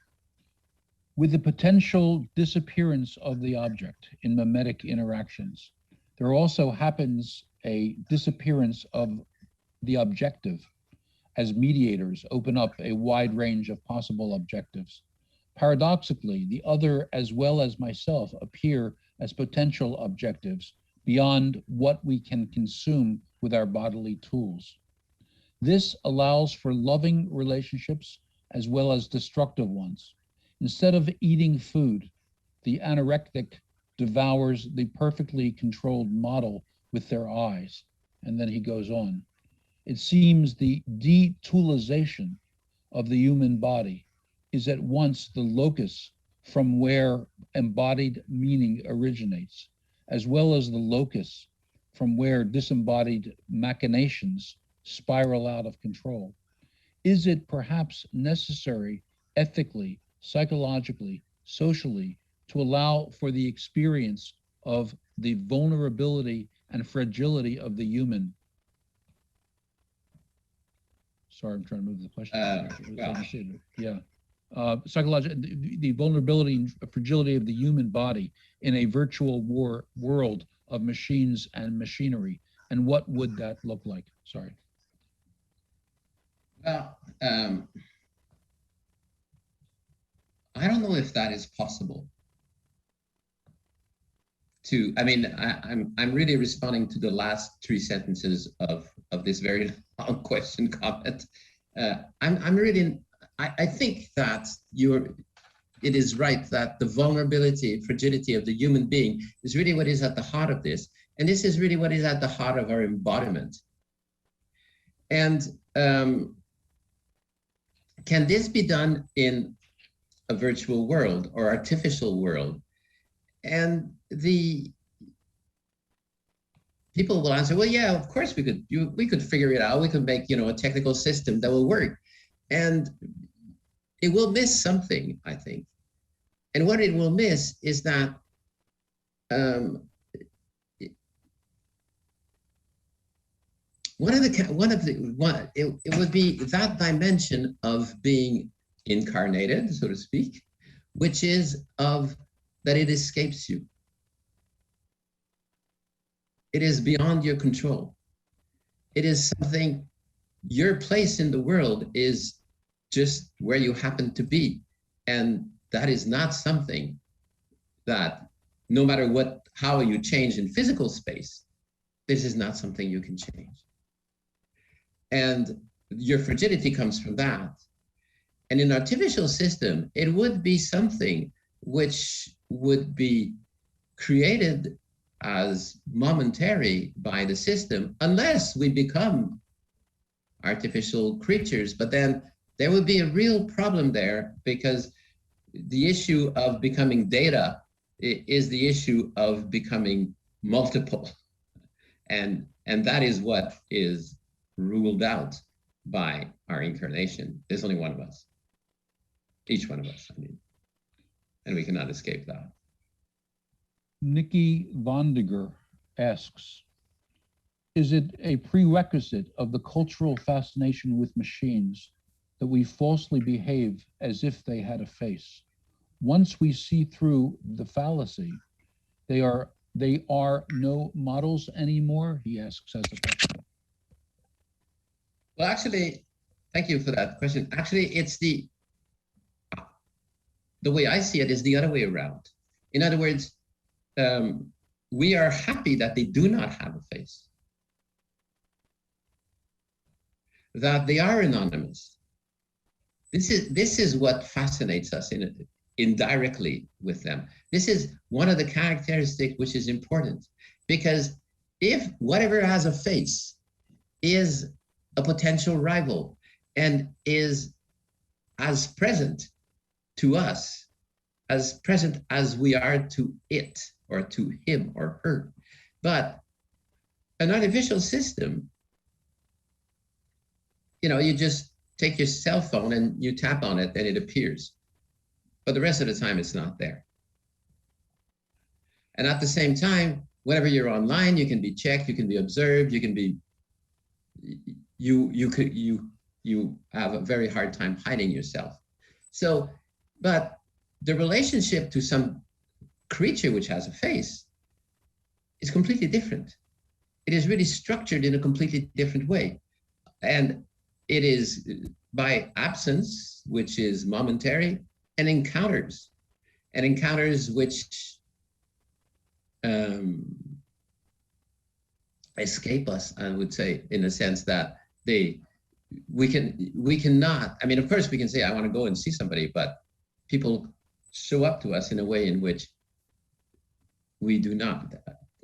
With the potential disappearance of the object in mimetic interactions, there also happens a disappearance of the objective as mediators open up a wide range of possible objectives. Paradoxically, the other as well as myself appear as potential objectives beyond what we can consume with our bodily tools. This allows for loving relationships as well as destructive ones. Instead of eating food, the anorectic devours the perfectly controlled model with their eyes. And then he goes on. It seems the detoolization of the human body is at once the locus from where embodied meaning originates, as well as the locus from where disembodied machinations spiral out of control. Is it perhaps necessary ethically, psychologically, socially to allow for the experience of the vulnerability and fragility of the human? Sorry, I'm trying to move the question. The vulnerability and fragility of the human body in a virtual world of machines and machinery. And what would that look like? Sorry. Well, I don't know if that is possible. I'm really responding to the last three sentences of this very long question comment. I think that it is right that the vulnerability, fragility of the human being is really what is at the heart of this. And this is really what is at the heart of our embodiment. And can this be done in a virtual world or artificial world? And the people will answer, well, yeah, of course we could figure it out. We could make, a technical system that will work. And it will miss something, I think. And what it will miss is that it would be that dimension of being incarnated, so to speak, which is that it escapes you. It is beyond your control. It is something, your place in the world is just where you happen to be. And that is not something that, no matter how you change in physical space, this is not something you can change. And your fragility comes from that. And in an artificial system, it would be something which would be created as momentary by the system, unless we become artificial creatures. But then there would be a real problem there, because the issue of becoming data is the issue of becoming multiple. And that is what is ruled out by our incarnation. There's only one of us, each one of us, and we cannot escape that. Nikki Vondiger asks, is it a prerequisite of the cultural fascination with machines that we falsely behave as if they had a face? Once we see through the fallacy, they are no models anymore, he asks as a question. Well, actually, thank you for that question. Actually, it's the way I see it is the other way around. In other words, we are happy that they do not have a face, that they are anonymous. This is what fascinates us indirectly with them. This is one of the characteristics which is important, because if whatever has a face is a potential rival and is as present to us, as present as we are to it or to him or her, but an artificial system, you just take your cell phone and you tap on it and it appears. But the rest of the time, it's not there. And at the same time, whenever you're online, you can be checked, you can be observed, you can be, you have a very hard time hiding yourself. So, but the relationship to some creature which has a face is completely different. It is really structured in a completely different way. And it is by absence, which is momentary, and encounters which escape us, I would say, in a sense that we cannot, of course we can say, I want to go and see somebody, but people show up to us in a way in which we do not.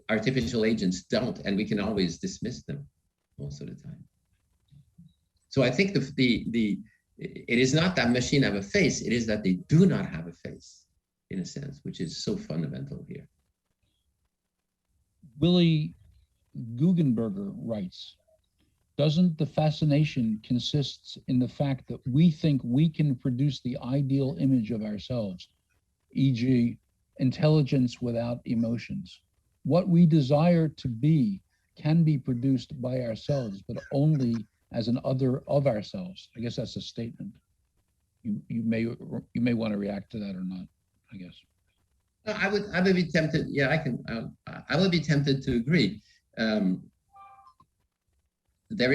Artificial agents don't, and we can always dismiss them most of the time. So I think it is not that machine have a face, it is that they do not have a face, in a sense, which is so fundamental here. Willie Guggenberger writes, doesn't the fascination consists in the fact that we think we can produce the ideal image of ourselves, e.g., intelligence without emotions? What we desire to be can be produced by ourselves, but only as an other of ourselves. I guess that's a statement. You may want to react to that or not, I guess. No, I would be tempted. Yeah, I would be tempted to agree. There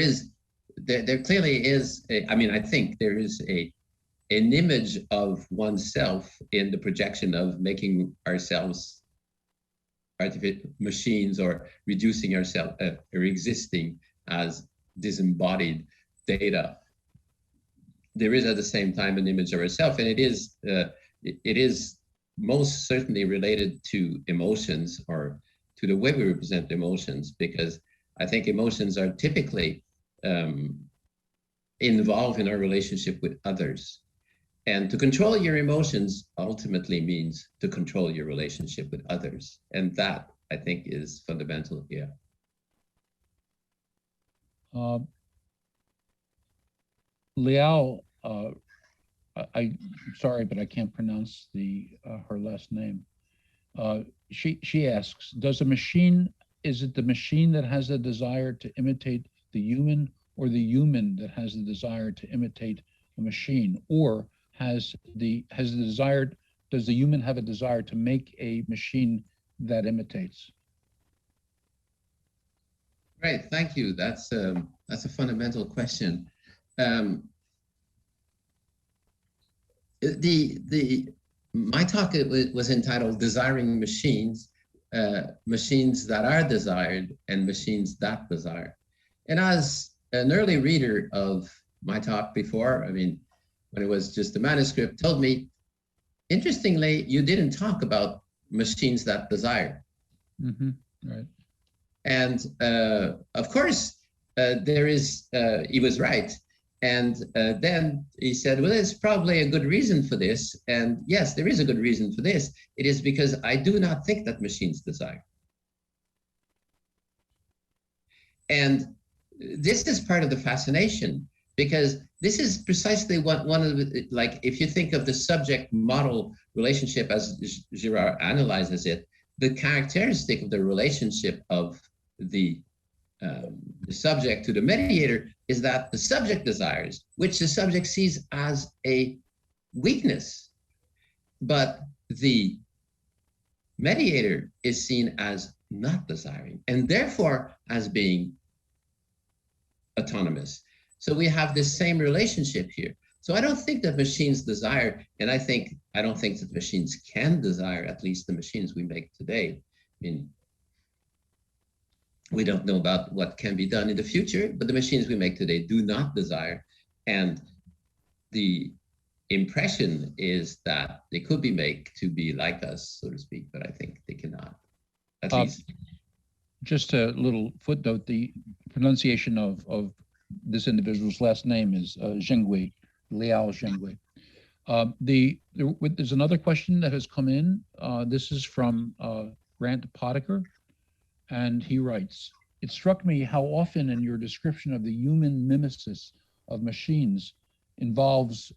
clearly is. I think there is an image of oneself in the projection of making ourselves artificial machines or reducing ourselves or existing as disembodied data. There is at the same time an image of ourselves, and it is most certainly related to emotions or to the way we represent emotions, because I think emotions are typically involved in our relationship with others. And to control your emotions ultimately means to control your relationship with others. And that, I think, is fundamental here. Liao, I'm sorry, but I can't pronounce her last name. She asks, is it the machine that has a desire to imitate the human, or the human that has the desire to imitate a machine? Or does the human have a desire to make a machine that imitates? Right, thank you. That's a fundamental question. My talk was entitled "Desiring Machines," machines that are desired and machines that desire. And as an early reader of my talk before, when it was just a manuscript, told me, interestingly, you didn't talk about machines that desire. Mm-hmm. Right. And of course, he was right. And then he said, well, there's probably a good reason for this. And yes, there is a good reason for this. It is because I do not think that machines desire. And this is part of the fascination, because this is precisely what one of the, like, if you think of the subject model relationship as Girard analyzes it, the characteristic of the relationship of the subject to the mediator is that the subject desires, which the subject sees as a weakness, but the mediator is seen as not desiring, and therefore as being autonomous. So we have this same relationship here. So I don't think that machines desire, and I don't think that machines can desire, at least the machines we make today. We don't know about what can be done in the future, but the machines we make today do not desire. And the impression is that they could be made to be like us, so to speak, but I think they cannot, at least. Just a little footnote, the pronunciation of this individual's last name is Zhengui, Liao Zhengui. There's another question that has come in. This is from Grant Potiker, and he writes, it struck me how often in your description of the human mimesis of machines involves,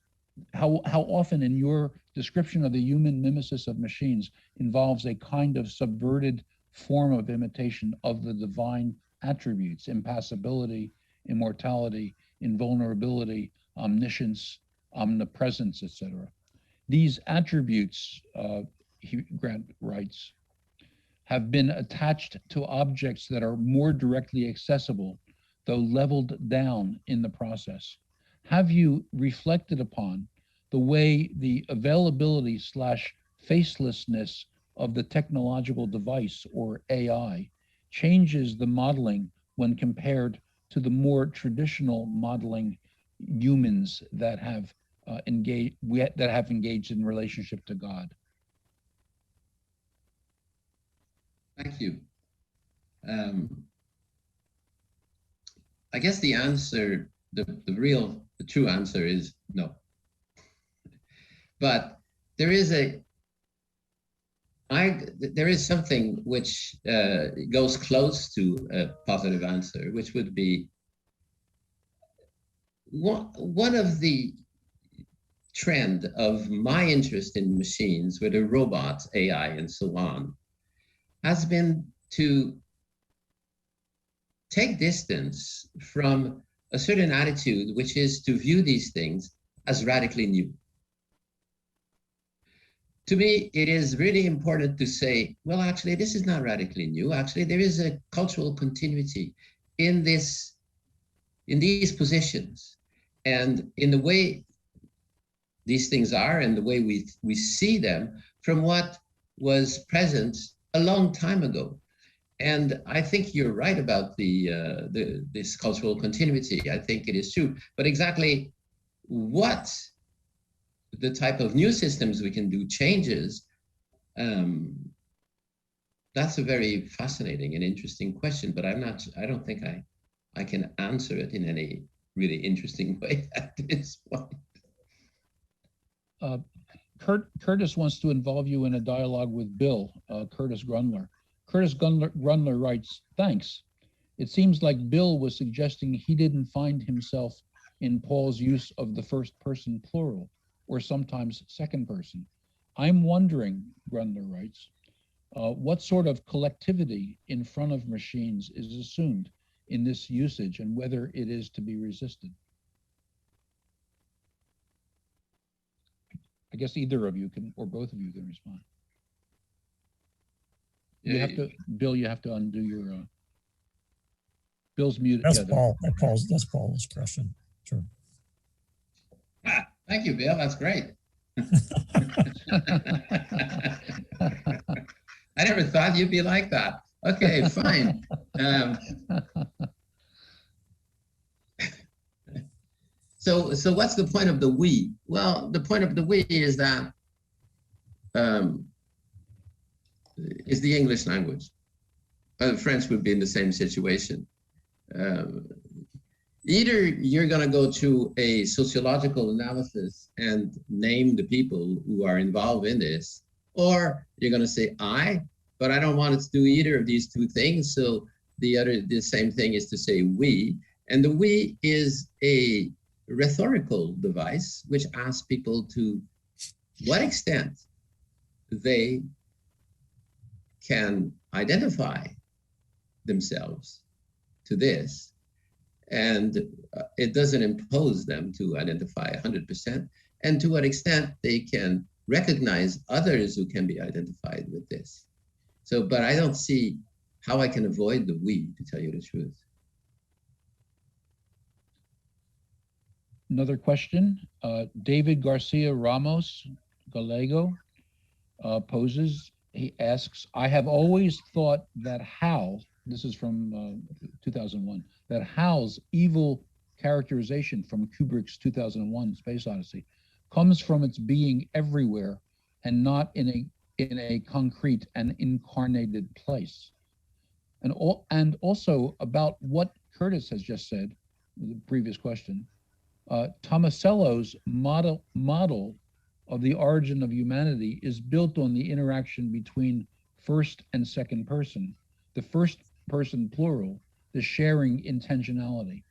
how often in your description of the human mimesis of machines involves a kind of subverted form of imitation of the divine attributes, impassibility, immortality, invulnerability, omniscience, omnipresence, etc. These attributes, Grant writes, have been attached to objects that are more directly accessible, though leveled down in the process. Have you reflected upon the way the availability / facelessness of the technological device, or AI, changes the modeling when compared to the more traditional modeling humans that have engaged in relationship to God? Thank you. I guess the answer, the true answer is no. But there is something which goes close to a positive answer, which would be one of the trend of my interest in machines, whether robots, AI, and so on, has been to take distance from a certain attitude, which is to view these things as radically new. To me, it is really important to say, well, actually, this is not radically new. Actually, there is a cultural continuity in these positions and in the way these things are and the way we see them from what was present a long time ago. And I think you're right about this cultural continuity. I think it is true. But exactly what the type of new systems we can do changes, that's a very fascinating and interesting question, but I don't think I can answer it in any really interesting way at this point. Curtis wants to involve you in a dialogue with Bill, Curtis Grundler. Curtis Grundler writes, thanks. It seems like Bill was suggesting he didn't find himself in Paul's use of the first person plural, or sometimes second person. I'm wondering, Grundler writes, what sort of collectivity in front of machines is assumed in this usage and whether it is to be resisted? I guess either of you can, or both of you can respond. You have to, Bill, you have to undo your, Bill's muted. That's Paul. That's Paul's question. Sure. Thank you, Bill. That's great. I never thought you'd be like that. Okay, fine. So what's the point of the we? Well, the point of the we is that is the English language. French would be in the same situation. Either you're going to go through a sociological analysis and name the people who are involved in this, or you're going to say I, but I don't want it to do either of these two things. So the same thing is to say we, and the we is a rhetorical device which asks people to what extent they can identify themselves to this. And it doesn't impose them to identify 100%, and to what extent they can recognize others who can be identified with this. So, but I don't see how I can avoid the we, to tell you the truth. Another question, David Garcia Ramos Gallego poses, he asks, I have always thought that Hal, this is from 2001, that Hal's evil characterization from Kubrick's 2001 Space Odyssey comes from its being everywhere and not in a concrete and incarnated place. And also about what Curtis has just said, the previous question, Tomasello's model of the origin of humanity is built on the interaction between first and second person, the first person plural, the sharing intentionality.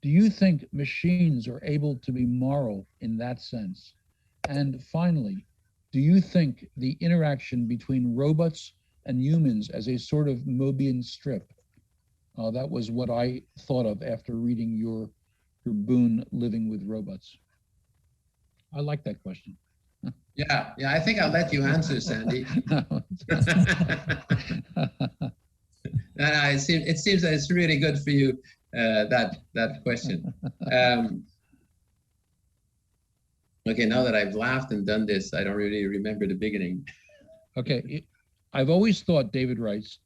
Do you think machines are able to be moral in that sense? And finally, do you think the interaction between robots and humans as a sort of Mobian strip? That was what I thought of after reading your Boone Living with Robots. I like that question. Yeah, I think I'll let you answer, Sandy. It seems that it's really good for you, that question. Okay, now that I've laughed and done this, I don't really remember the beginning. Okay, I've always thought, David writes,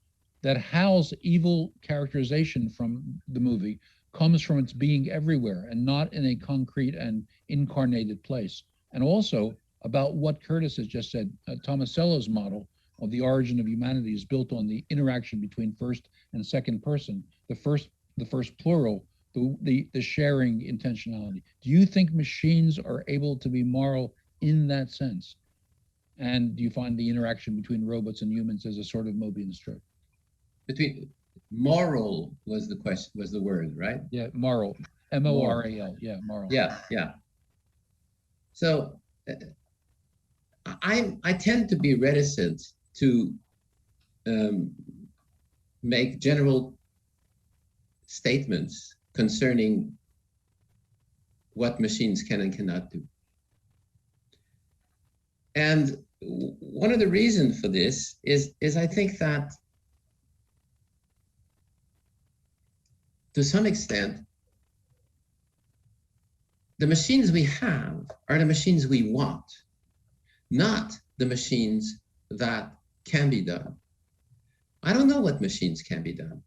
that Hal's evil characterization from the movie comes from its being everywhere and not in a concrete and incarnated place. And also about what Curtis has just said, Tomasello's model of the origin of humanity is built on the interaction between first and second person, the first plural, the sharing intentionality. Do you think machines are able to be moral in that sense? And do you find the interaction between robots and humans as a sort of Mobian strip? Between moral was the question, was the word, right? Yeah, moral. M-O-R-A-L, yeah, moral. Yeah, yeah. So I tend to be reticent to make general statements concerning what machines can and cannot do. And one of the reasons for this is I think that to some extent, the machines we have are the machines we want, not the machines that can be done. I don't know what machines can be done,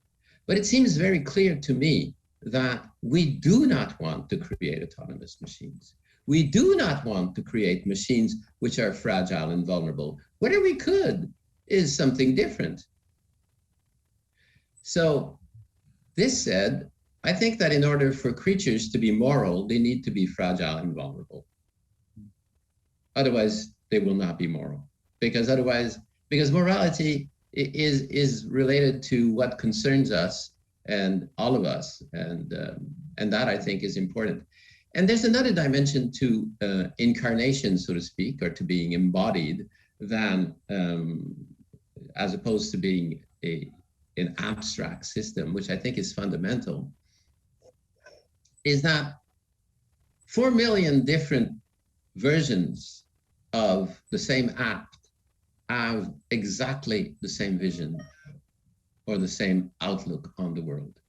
but it seems very clear to me that we do not want to create autonomous machines. We do not want to create machines which are fragile and vulnerable. Whether we could is something different. So this said, I think that in order for creatures to be moral, they need to be fragile and vulnerable. Otherwise, they will not be moral. Because morality is related to what concerns us and all of us, and that I think is important. And there's another dimension to incarnation, so to speak, or to being embodied, than as opposed to being an abstract system, which I think is fundamental, is that 4 million different versions of the same act have exactly the same vision or the same outlook on the world.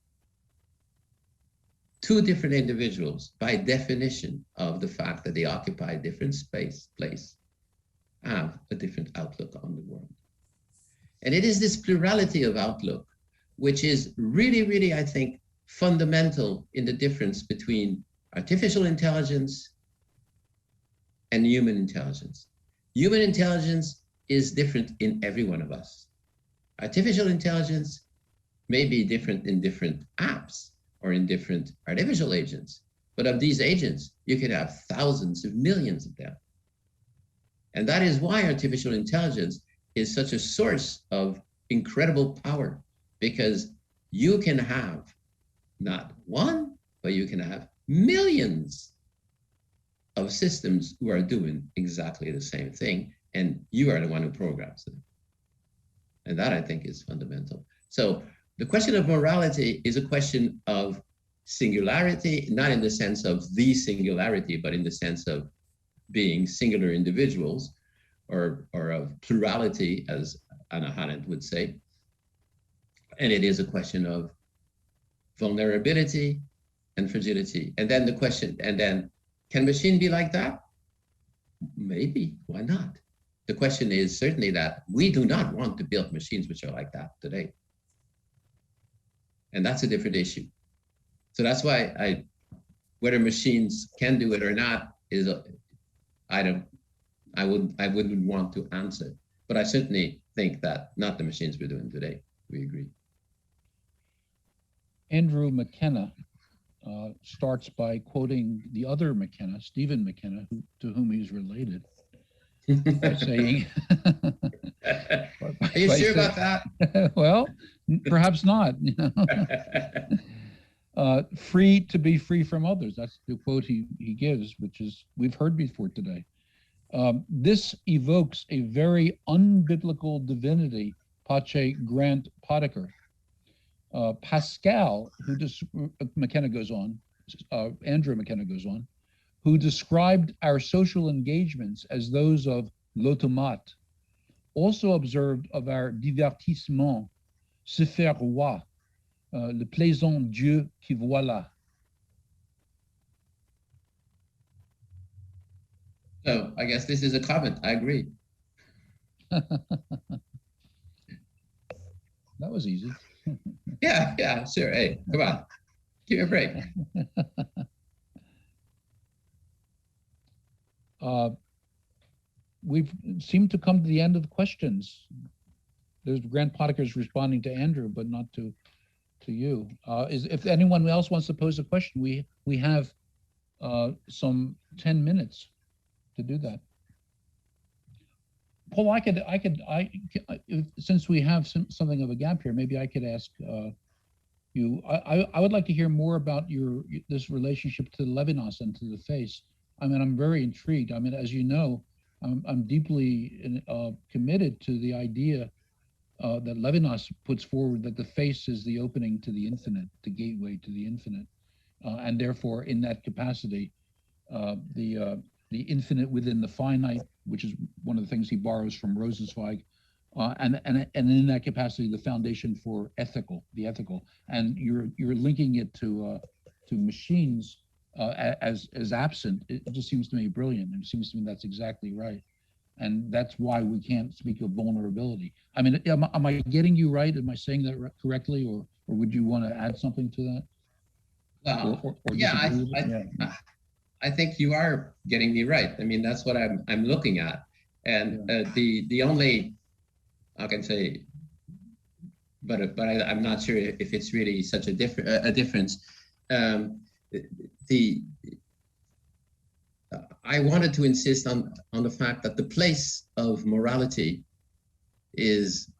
2 different individuals, by definition of the fact that they occupy a different place, have a different outlook on the world. And it is this plurality of outlook, which is really, really, I think, fundamental in the difference between artificial intelligence and human intelligence. Human intelligence is different in every one of us. Artificial intelligence may be different in different apps or in different artificial agents, but of these agents, you can have thousands of millions of them. And that is why artificial intelligence is such a source of incredible power, because you can have not one, but you can have millions of systems who are doing exactly the same thing, and you are the one who programs them. And that, I think, is fundamental. So the question of morality is a question of singularity, not in the sense of the singularity, but in the sense of being singular individuals, or of plurality, as Anna Arendt would say. And it is a question of vulnerability and fragility. And then the question, can machine be like that? Maybe, why not? The question is certainly that we do not want to build machines which are like that today. And that's a different issue. So that's why whether machines can do it or not is, I wouldn't want to answer, but I certainly think that not the machines we're doing today. We agree. Andrew McKenna starts by quoting the other McKenna, Stephen McKenna, to whom he's related, by saying, are you sure about that? Well, perhaps not. You know? Free to be free from others. That's the quote he gives, which is we've heard before today. This evokes a very unbiblical divinity, Pace Grant Potiker. Pascal, McKenna goes on, Andrew McKenna goes on, who described our social engagements as those of l'automate, also observed of our divertissement, se faire roi, le plaisant Dieu qui voilà. So I guess this is a comment. I agree. That was easy. Yeah, sure. Hey, come on. Give me a break. We've seemed to come to the end of the questions. There's Grant Potiker's responding to Andrew, but not to you. If anyone else wants to pose a question, we have some 10 minutes to do that. Paul, since we have something of a gap here, maybe I could ask you. I would like to hear more about this relationship to Levinas and to the face. I mean, I'm very intrigued. I mean, as you know, I'm deeply committed to the idea that Levinas puts forward, that the face is the opening to the infinite, the gateway to the infinite, and therefore, in that capacity, the infinite within the finite, which is one of the things he borrows from Rosenzweig, and in that capacity, the foundation for the ethical, and you're linking it to machines as absent. It just seems to me brilliant, and it seems to me that's exactly right, and that's why we can't speak of vulnerability. I mean, am I getting you right? Am I saying that correctly, or would you want to add something to that? Yeah, I think you are getting me right. I mean, that's what I'm looking at, and the only, I can say, but I'm not sure if it's really such a difference. I wanted to insist on the fact that the place of morality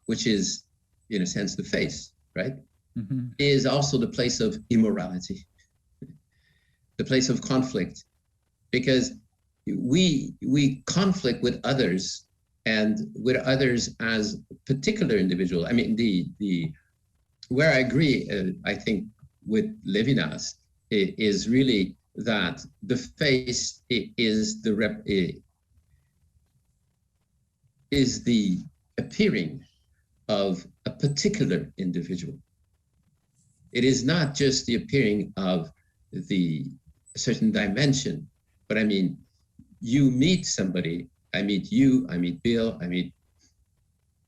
which is in a sense the face, right? Mm-hmm. Is also the place of immorality, the place of conflict, because we conflict with others, and with others as particular individual. I mean, where I agree, I think, with Levinas is really that the face is the appearing of a particular individual. It is not just the appearing of a certain dimension, but I mean, you meet somebody, I meet you, I meet Bill, I meet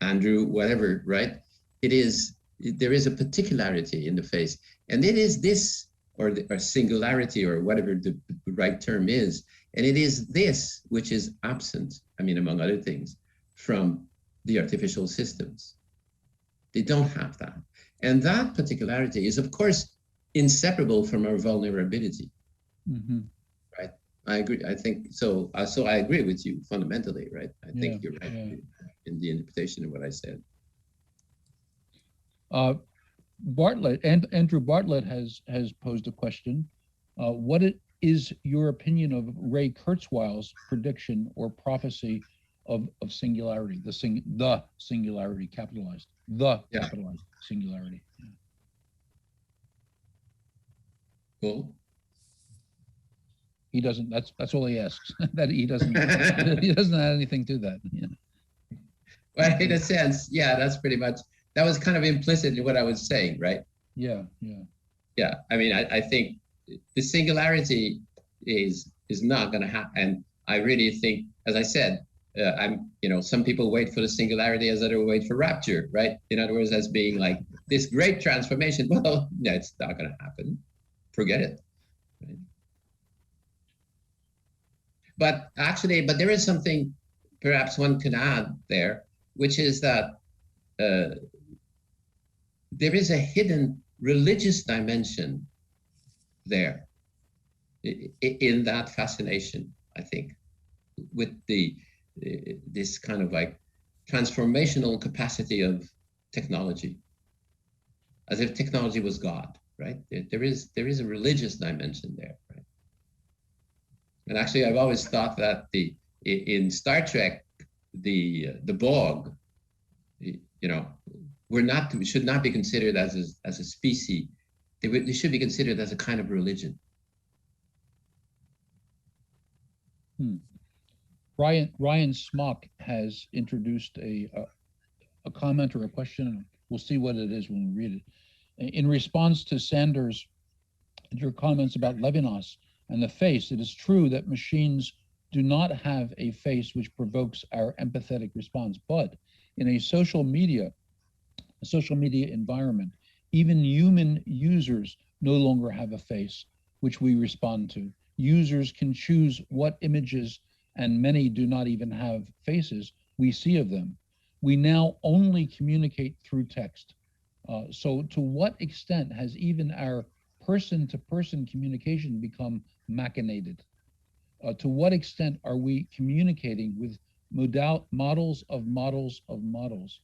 Andrew, whatever, right? There is a particularity in the face, and it is this, or singularity, or whatever the right term is, and it is this which is absent, I mean, among other things, from the artificial systems. They don't have that. And that particularity is, of course, inseparable from our vulnerability. Mm-hmm. Right? I agree. I think so. So I agree with you fundamentally, right? I think you're right in the interpretation of what I said. Andrew Bartlett has posed a question. What is your opinion of Ray Kurzweil's prediction or prophecy of singularity, the singularity capitalized, capitalized singularity? Cool. He doesn't. That's all he asks. That he doesn't. He doesn't add anything to that. Yeah. Well, in a sense, yeah, that's pretty much. That was kind of implicit in what I was saying, right? Yeah. I mean, I think the singularity is not going to happen. And I really think, as I said, some people wait for the singularity as others wait for rapture, right? In other words, as being like this great transformation. Well, no, it's not going to happen. Forget it. Right? But there is something perhaps one can add there, which is that there is a hidden religious dimension there in that fascination, I think, with this kind of like transformational capacity of technology, as if technology was God, right? There is a religious dimension there, right? And actually, I've always thought that in Star Trek, the Borg, should not be considered as a species. They should be considered as a kind of religion. Ryan Smock has introduced a comment or a question. We'll see what it is when we read it. In response to Sanders, your comments about Levinas and the face, it is true that machines do not have a face which provokes our empathetic response, but in a social media environment, even human users no longer have a face which we respond to. Users can choose what images, and many do not even have faces, we see of them. We now only communicate through text. So to what extent has even our person-to-person communication become machinated? To what extent are we communicating with models of models of models?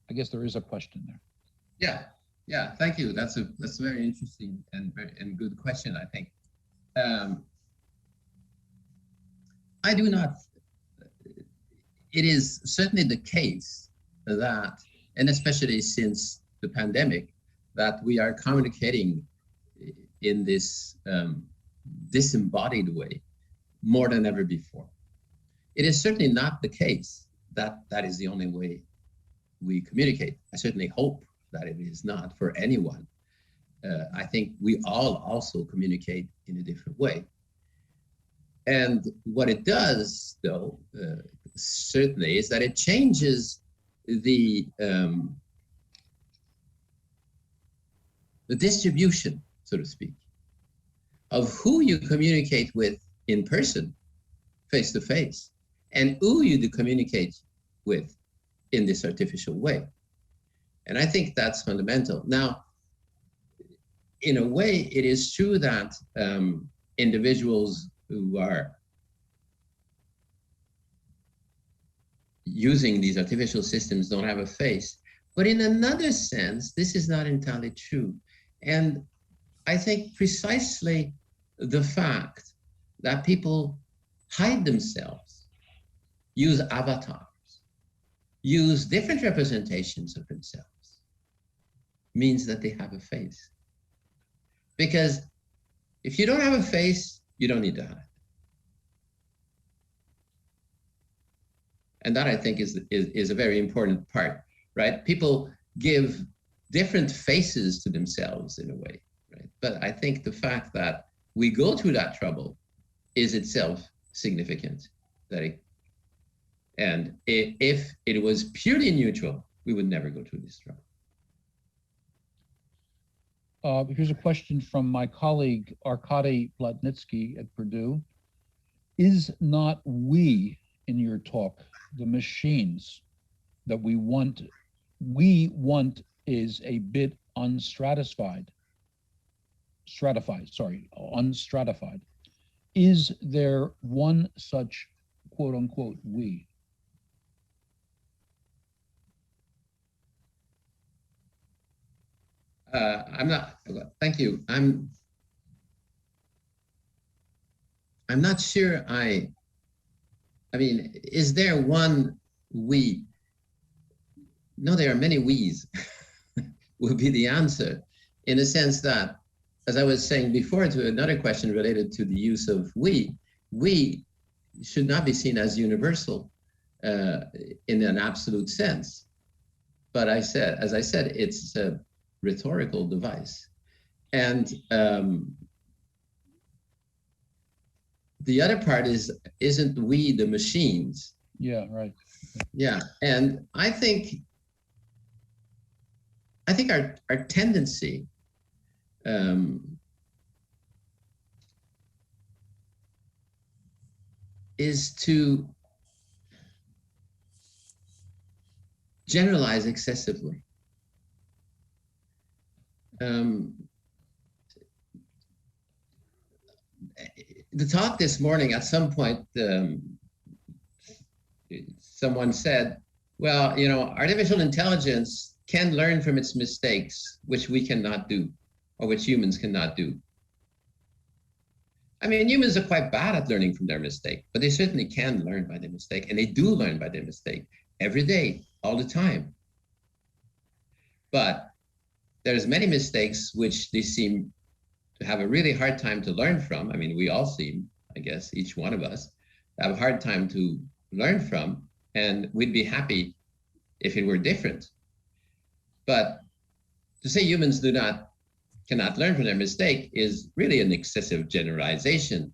I guess there is a question there. Yeah, Yeah, thank you. That's a very interesting and good question, I think. I do not. It is certainly the case that, and especially since the pandemic, that we are communicating in this disembodied way more than ever before. It is certainly not the case that that is the only way we communicate. I certainly hope that it is not for anyone. I think we all also communicate in a different way. And what it does, though, certainly, is that it changes the distribution, so to speak, of who you communicate with in person, face to face, and who you communicate with in this artificial way. And I think that's fundamental. Now, in a way, it is true that individuals who are using these artificial systems don't have a face. But in another sense, this is not entirely true. And I think precisely the fact that people hide themselves, use avatars, use different representations of themselves, means that they have a face. Because if you don't have a face, you don't need to hide. And that, I think, is a very important part, right? People give different faces to themselves in a way, right? But I think the fact that we go through that trouble is itself significant. And if it was purely neutral, we would never go through this trouble. Here's a question from my colleague, Arkady Plotnitsky at Purdue. Is not we, in your talk, the machines that we want is a bit unstratified. Is there one such quote unquote we? I'm not, thank you. I'm not sure I mean, is there one we? No, there are many we's will be the answer, in the sense that, as I was saying before to another question related to the use of we should not be seen as universal in an absolute sense. But as I said, it's a rhetorical device. And the other part is, isn't we the machines? Yeah, right. Yeah, and I think our tendency is to generalize excessively. The talk this morning, at some point, someone said, well, you know, artificial intelligence can learn from its mistakes, which we cannot do, or which humans cannot do. I mean, humans are quite bad at learning from their mistake, but they certainly can learn by their mistake, and they do learn by their mistake every day, all the time. But there's many mistakes which they seem to have a really hard time to learn from. I mean, we all seem, I guess, each one of us, have a hard time to learn from, and we'd be happy if it were different. But to say humans cannot learn from their mistake is really an excessive generalization.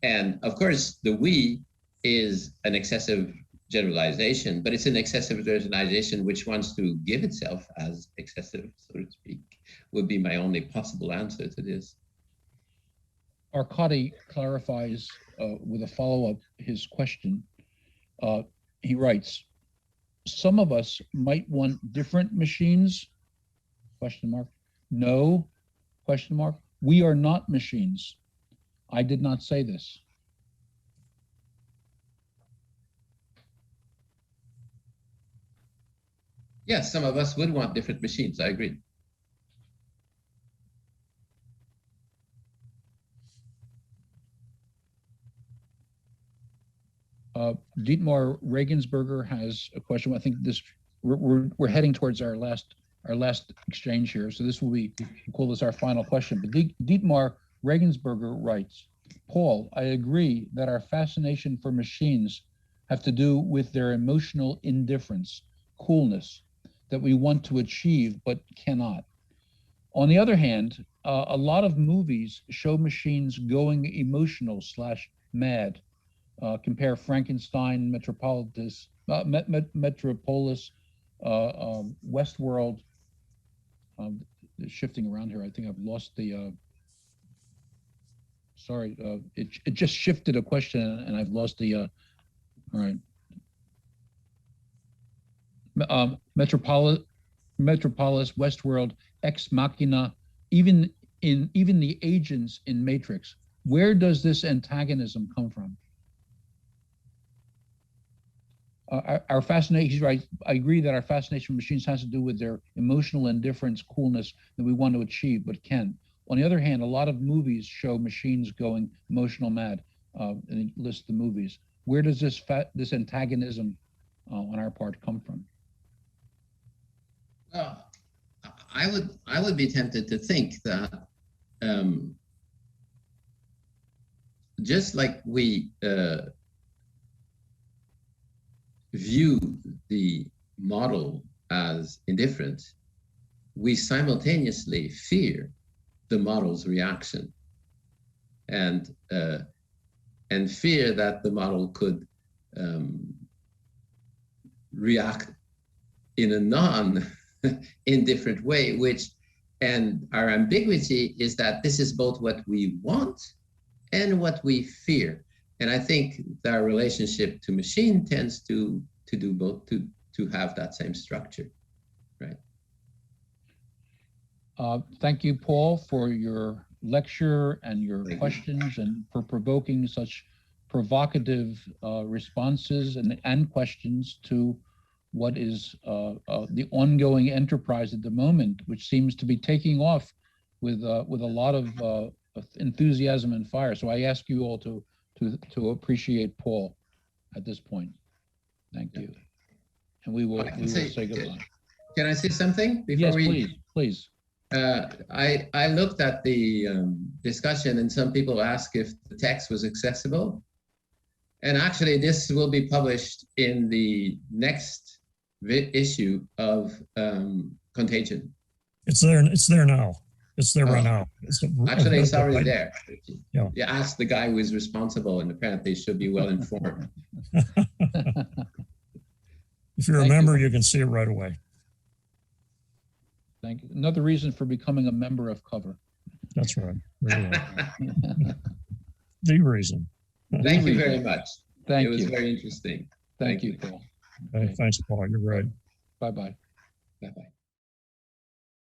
And of course, the we is an excessive generalization, but it's an excessive generalization which wants to give itself as excessive, so to speak, would be my only possible answer to this. Arkady clarifies with a follow-up his question. He writes, some of us might want different machines, question mark. No, question mark. We are not machines. I did not say this. Yes, some of us would want different machines, I agree. Dietmar Regensberger has a question. I think this we're heading towards our last exchange here, so this will be, we'll call this our final question. But Dietmar Regensberger writes, Paul, I agree that our fascination for machines have to do with their emotional indifference, coolness, that we want to achieve but cannot. On the other hand, a lot of movies show machines going emotional / mad. Compare Frankenstein, Metropolis, Westworld. Shifting around here, I think I've lost the. Sorry, it just shifted a question and I've lost the. All right. Metropolis, Westworld, Ex Machina, even the agents in Matrix. Where does this antagonism come from? Our fascination, he's right, I agree that our fascination with machines has to do with their emotional indifference, coolness that we want to achieve, but can. On the other hand, a lot of movies show machines going emotional mad, and he lists the movies. Where does this antagonism on our part come from? Well, I would be tempted to think that just like we view the model as indifferent, we simultaneously fear the model's reaction and fear that the model could react in a non-indifferent way, and our ambiguity is that this is both what we want and what we fear. And I think that our relationship to machine tends to do both, to have that same structure, right? Thank you, Paul, for your lecture and your questions and for provoking such provocative responses and questions to what is the ongoing enterprise at the moment, which seems to be taking off with a lot of enthusiasm and fire. So I ask you all to appreciate Paul at this point. Thank you. And we will say goodbye. Can I say something before please. I looked at the discussion, and some people asked if the text was accessible. And actually, this will be published in the next issue of Contagion. It's there now. It's there right now. Actually, it's already there. Yeah. You ask the guy who is responsible, and apparently should be well informed. If you're a member, you can see it right away. Thank you. Another reason for becoming a member of Cover. That's right. The reason. Thank you very much. Thank you. It was very interesting. Thank you, Paul. Thanks, Paul. You're right. Bye-bye. Bye-bye.